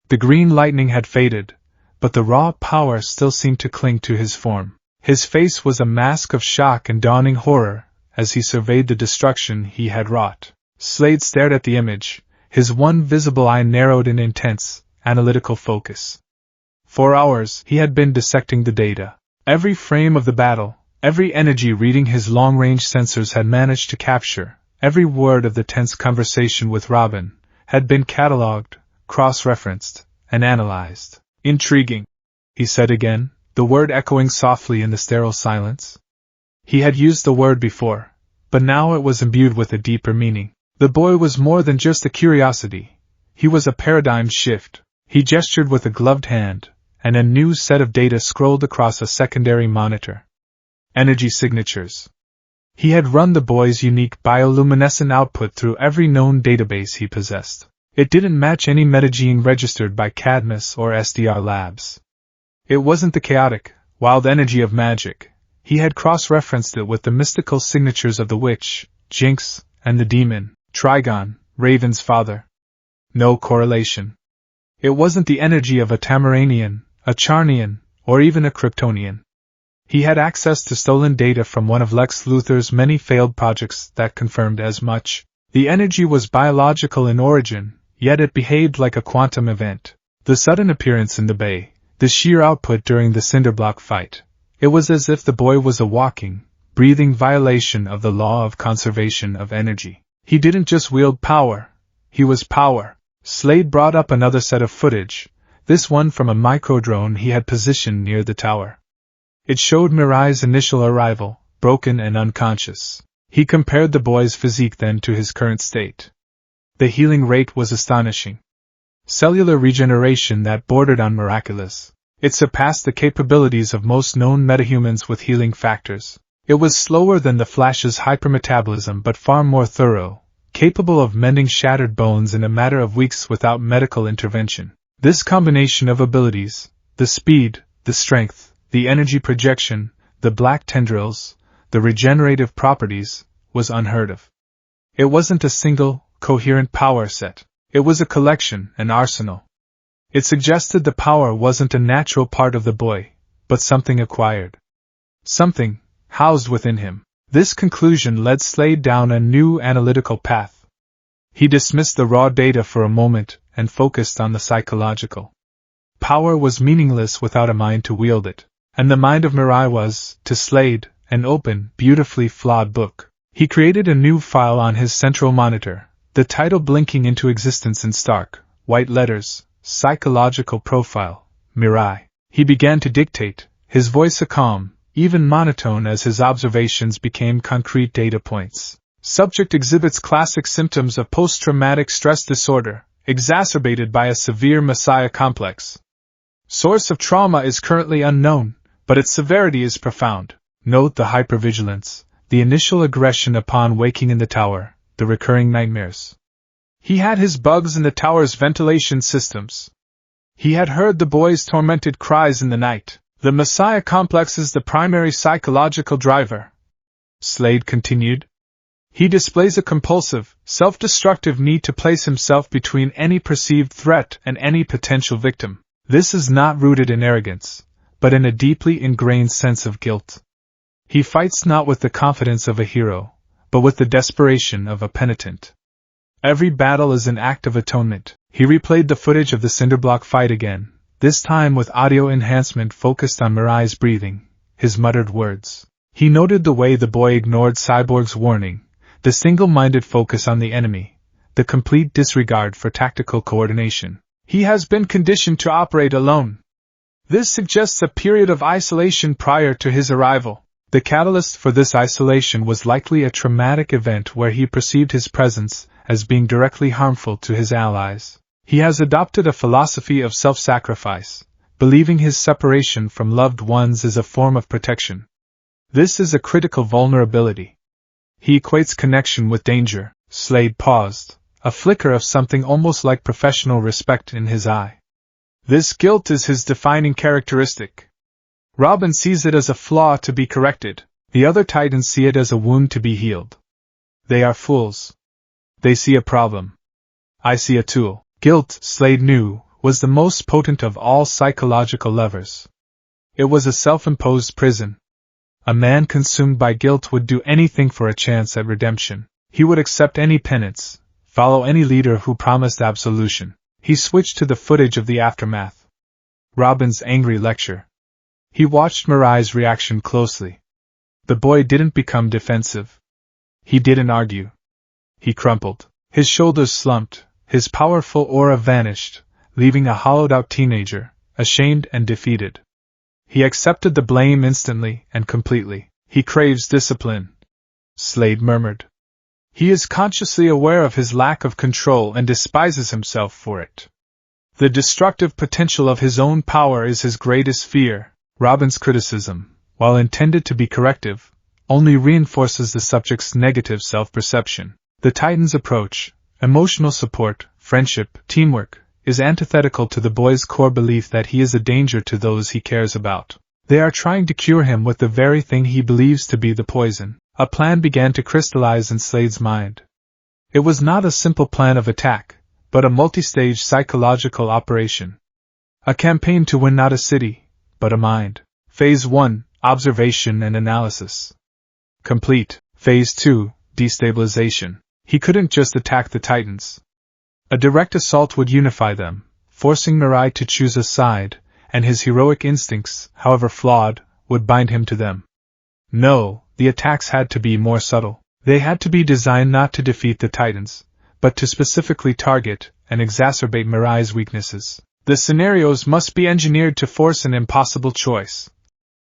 The green lightning had faded, but the raw power still seemed to cling to his form. His face was a mask of shock and dawning horror as he surveyed the destruction he had wrought. Slade stared at the image, his one visible eye narrowed in intense, analytical focus. For hours he had been dissecting the data. Every frame of the battle, every energy reading his long-range sensors had managed to capture, every word of the tense conversation with Robin had been catalogued, cross-referenced, and analyzed. Intriguing, he said again, the word echoing softly in the sterile silence. He had used the word before, but now it was imbued with a deeper meaning. The boy was more than just a curiosity. He was a paradigm shift. He gestured with a gloved hand, and a new set of data scrolled across a secondary monitor. Energy signatures. He had run the boy's unique bioluminescent output through every known database he possessed. It didn't match any metagene registered by Cadmus or SDR Labs. It wasn't the chaotic, wild energy of magic. He had cross-referenced it with the mystical signatures of the witch, Jinx, and the demon, Trigon, Raven's father. No correlation. It wasn't the energy of a Tamaranian, a Charnian, or even a Kryptonian. He had access to stolen data from one of Lex Luthor's many failed projects that confirmed as much. The energy was biological in origin, yet it behaved like a quantum event. The sudden appearance in the bay, the sheer output during the Cinderblock fight. It was as if the boy was a walking, breathing violation of the law of conservation of energy. He didn't just wield power, he was power. Slade brought up another set of footage, this one from a microdrone he had positioned near the tower. It showed Mirai's initial arrival, broken and unconscious. He compared the boy's physique then to his current state. The healing rate was astonishing. Cellular regeneration that bordered on miraculous. It surpassed the capabilities of most known metahumans with healing factors. It was slower than the Flash's hypermetabolism but far more thorough, capable of mending shattered bones in a matter of weeks without medical intervention. This combination of abilities, the speed, the strength, the energy projection, the black tendrils, the regenerative properties, was unheard of. It wasn't a single, coherent power set. It was a collection, an arsenal. It suggested the power wasn't a natural part of the boy, but something acquired. Something housed within him. This conclusion led Slade down a new analytical path. He dismissed the raw data for a moment and focused on the psychological. Power was meaningless without a mind to wield it, and the mind of Mirai was, to Slade, an open, beautifully flawed book. He created a new file on his central monitor, the title blinking into existence in stark, white letters, Psychological Profile, Mirai. He began to dictate, his voice a calm, even monotone as his observations became concrete data points. Subject exhibits classic symptoms of post-traumatic stress disorder, exacerbated by a severe messiah complex. Source of trauma is currently unknown, but its severity is profound. Note the hypervigilance, the initial aggression upon waking in the tower, the recurring nightmares. He had his bugs in the tower's ventilation systems. He had heard the boy's tormented cries in the night. The messiah complex is the primary psychological driver, Slade continued. He displays a compulsive, self-destructive need to place himself between any perceived threat and any potential victim. This is not rooted in arrogance, but in a deeply ingrained sense of guilt. He fights not with the confidence of a hero, but with the desperation of a penitent. Every battle is an act of atonement. He replayed the footage of the cinderblock fight again, this time with audio enhancement focused on Mirai's breathing, his muttered words. He noted the way the boy ignored Cyborg's warning, the single-minded focus on the enemy, the complete disregard for tactical coordination. He has been conditioned to operate alone. This suggests a period of isolation prior to his arrival. The catalyst for this isolation was likely a traumatic event where he perceived his presence as being directly harmful to his allies. He has adopted a philosophy of self-sacrifice, believing his separation from loved ones is a form of protection. This is a critical vulnerability. He equates connection with danger. Slade paused, a flicker of something almost like professional respect in his eye. This guilt is his defining characteristic. Robin sees it as a flaw to be corrected. The other Titans see it as a wound to be healed. They are fools. They see a problem. I see a tool. Guilt, Slade knew, was the most potent of all psychological levers. It was a self-imposed prison. A man consumed by guilt would do anything for a chance at redemption. He would accept any penance, follow any leader who promised absolution. He switched to the footage of the aftermath. Robin's angry lecture. He watched Mirai's reaction closely. The boy didn't become defensive. He didn't argue. He crumpled. His shoulders slumped, his powerful aura vanished, leaving a hollowed-out teenager, ashamed and defeated. He accepted the blame instantly and completely. He craves discipline, Slade murmured. He is consciously aware of his lack of control and despises himself for it. The destructive potential of his own power is his greatest fear. Robin's criticism, while intended to be corrective, only reinforces the subject's negative self-perception. The Titan's approach, emotional support, friendship, teamwork, is antithetical to the boy's core belief that he is a danger to those he cares about. They are trying to cure him with the very thing he believes to be the poison. A plan began to crystallize in Slade's mind. It was not a simple plan of attack, but a multi-stage psychological operation. A campaign to win not a city, but a mind. Phase 1, Observation and Analysis. Complete. Phase 2, Destabilization. He couldn't just attack the Titans. A direct assault would unify them, forcing Mirai to choose a side, and his heroic instincts, however flawed, would bind him to them. No, the attacks had to be more subtle. They had to be designed not to defeat the Titans, but to specifically target and exacerbate Mirai's weaknesses. The scenarios must be engineered to force an impossible choice.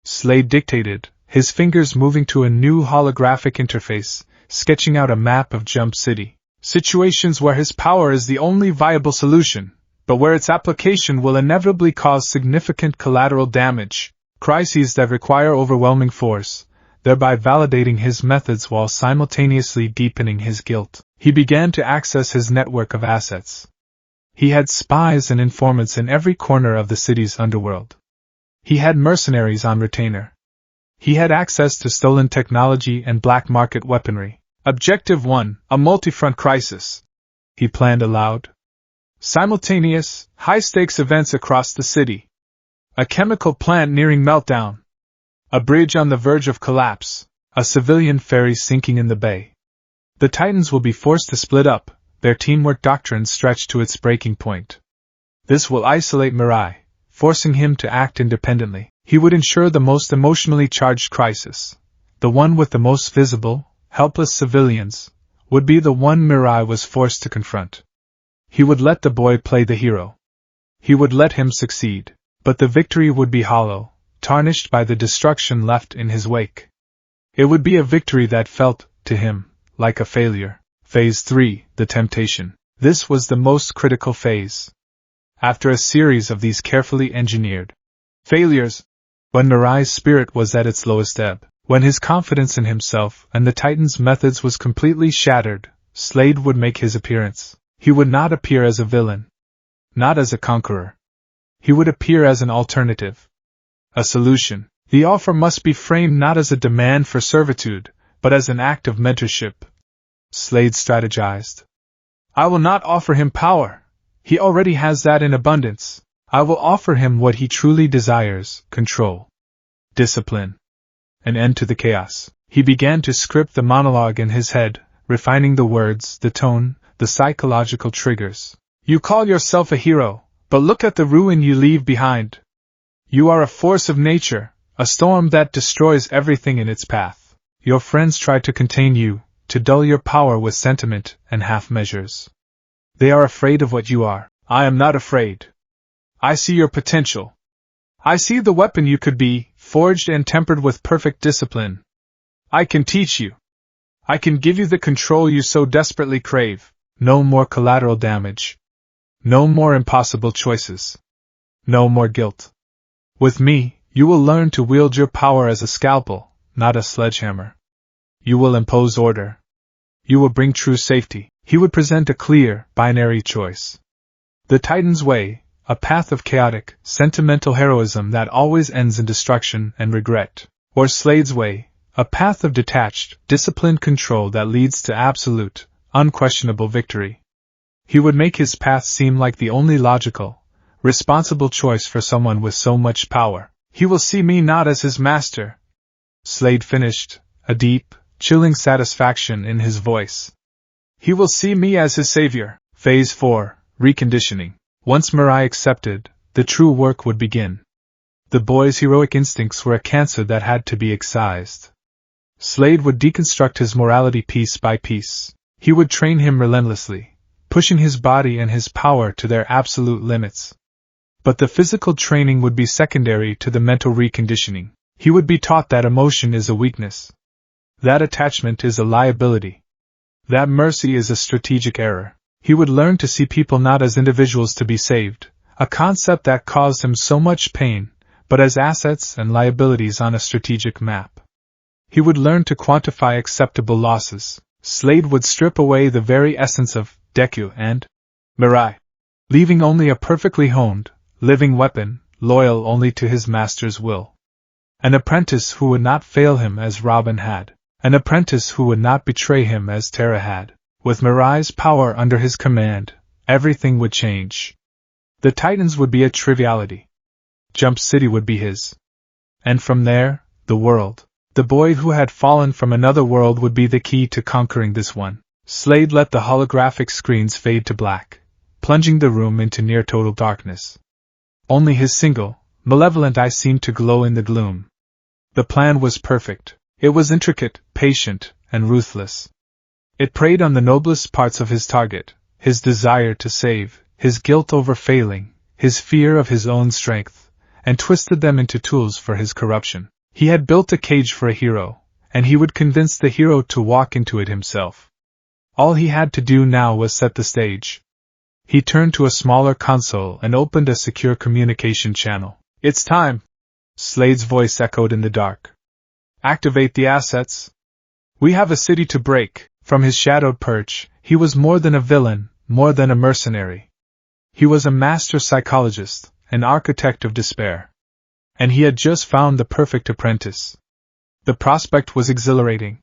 Slade dictated, his fingers moving to a new holographic interface, sketching out a map of Jump City. Situations where his power is the only viable solution, but where its application will inevitably cause significant collateral damage, crises that require overwhelming force, thereby validating his methods while simultaneously deepening his guilt. He began to access his network of assets. He had spies and informants in every corner of the city's underworld. He had mercenaries on retainer. He had access to stolen technology and black market weaponry. Objective 1, a multi-front crisis. He planned aloud. Simultaneous, high-stakes events across the city. A chemical plant nearing meltdown. A bridge on the verge of collapse. A civilian ferry sinking in the bay. The Titans will be forced to split up, their teamwork doctrine stretched to its breaking point. This will isolate Mirai, forcing him to act independently. He would ensure the most emotionally charged crisis, the one with the most visible, helpless civilians, would be the one Mirai was forced to confront. He would let the boy play the hero. He would let him succeed, but the victory would be hollow, tarnished by the destruction left in his wake. It would be a victory that felt, to him, like a failure. Phase 3, the temptation. This was the most critical phase. After a series of these carefully engineered failures, when Mirai's spirit was at its lowest ebb, when his confidence in himself and the Titan's methods was completely shattered, Slade would make his appearance. He would not appear as a villain. Not as a conqueror. He would appear as an alternative. A solution. The offer must be framed not as a demand for servitude, but as an act of mentorship. Slade strategized. I will not offer him power. He already has that in abundance. I will offer him what he truly desires, control. Discipline. An end to the chaos. He began to script the monologue in his head, refining the words, the tone, the psychological triggers. You call yourself a hero, but look at the ruin you leave behind. You are a force of nature, a storm that destroys everything in its path. Your friends try to contain you, to dull your power with sentiment and half measures. They are afraid of what you are. I am not afraid. I see your potential. I see the weapon you could be, forged and tempered with perfect discipline. I can teach you. I can give you the control you so desperately crave. No more collateral damage. No more impossible choices. No more guilt. With me, you will learn to wield your power as a scalpel, not a sledgehammer. You will impose order. You will bring true safety. He would present a clear, binary choice. The Titan's way, a path of chaotic, sentimental heroism that always ends in destruction and regret. Or Slade's way, a path of detached, disciplined control that leads to absolute, unquestionable victory. He would make his path seem like the only logical, responsible choice for someone with so much power. He will see me not as his master. Slade finished, a deep, chilling satisfaction in his voice. He will see me as his savior. Phase 4, reconditioning. Once Mirai accepted, the true work would begin. The boy's heroic instincts were a cancer that had to be excised. Slade would deconstruct his morality piece by piece. He would train him relentlessly, pushing his body and his power to their absolute limits. But the physical training would be secondary to the mental reconditioning. He would be taught that emotion is a weakness. That attachment is a liability. That mercy is a strategic error. He would learn to see people not as individuals to be saved, a concept that caused him so much pain, but as assets and liabilities on a strategic map. He would learn to quantify acceptable losses. Slade would strip away the very essence of Deku and Mirai, leaving only a perfectly honed, living weapon, loyal only to his master's will. An apprentice who would not fail him as Robin had. An apprentice who would not betray him as Terra had. With Mirai's power under his command, everything would change. The Titans would be a triviality. Jump City would be his. And from there, the world. The boy who had fallen from another world would be the key to conquering this one. Slade let the holographic screens fade to black, plunging the room into near-total darkness. Only his single, malevolent eye seemed to glow in the gloom. The plan was perfect. It was intricate, patient, and ruthless. It preyed on the noblest parts of his target, his desire to save, his guilt over failing, his fear of his own strength, and twisted them into tools for his corruption. He had built a cage for a hero, and he would convince the hero to walk into it himself. All he had to do now was set the stage. He turned to a smaller console and opened a secure communication channel. "It's time!" Slade's voice echoed in the dark. "Activate the assets. We have a city to break." From his shadowed perch, he was more than a villain, more than a mercenary. He was a master psychologist, an architect of despair. And he had just found the perfect apprentice. The prospect was exhilarating.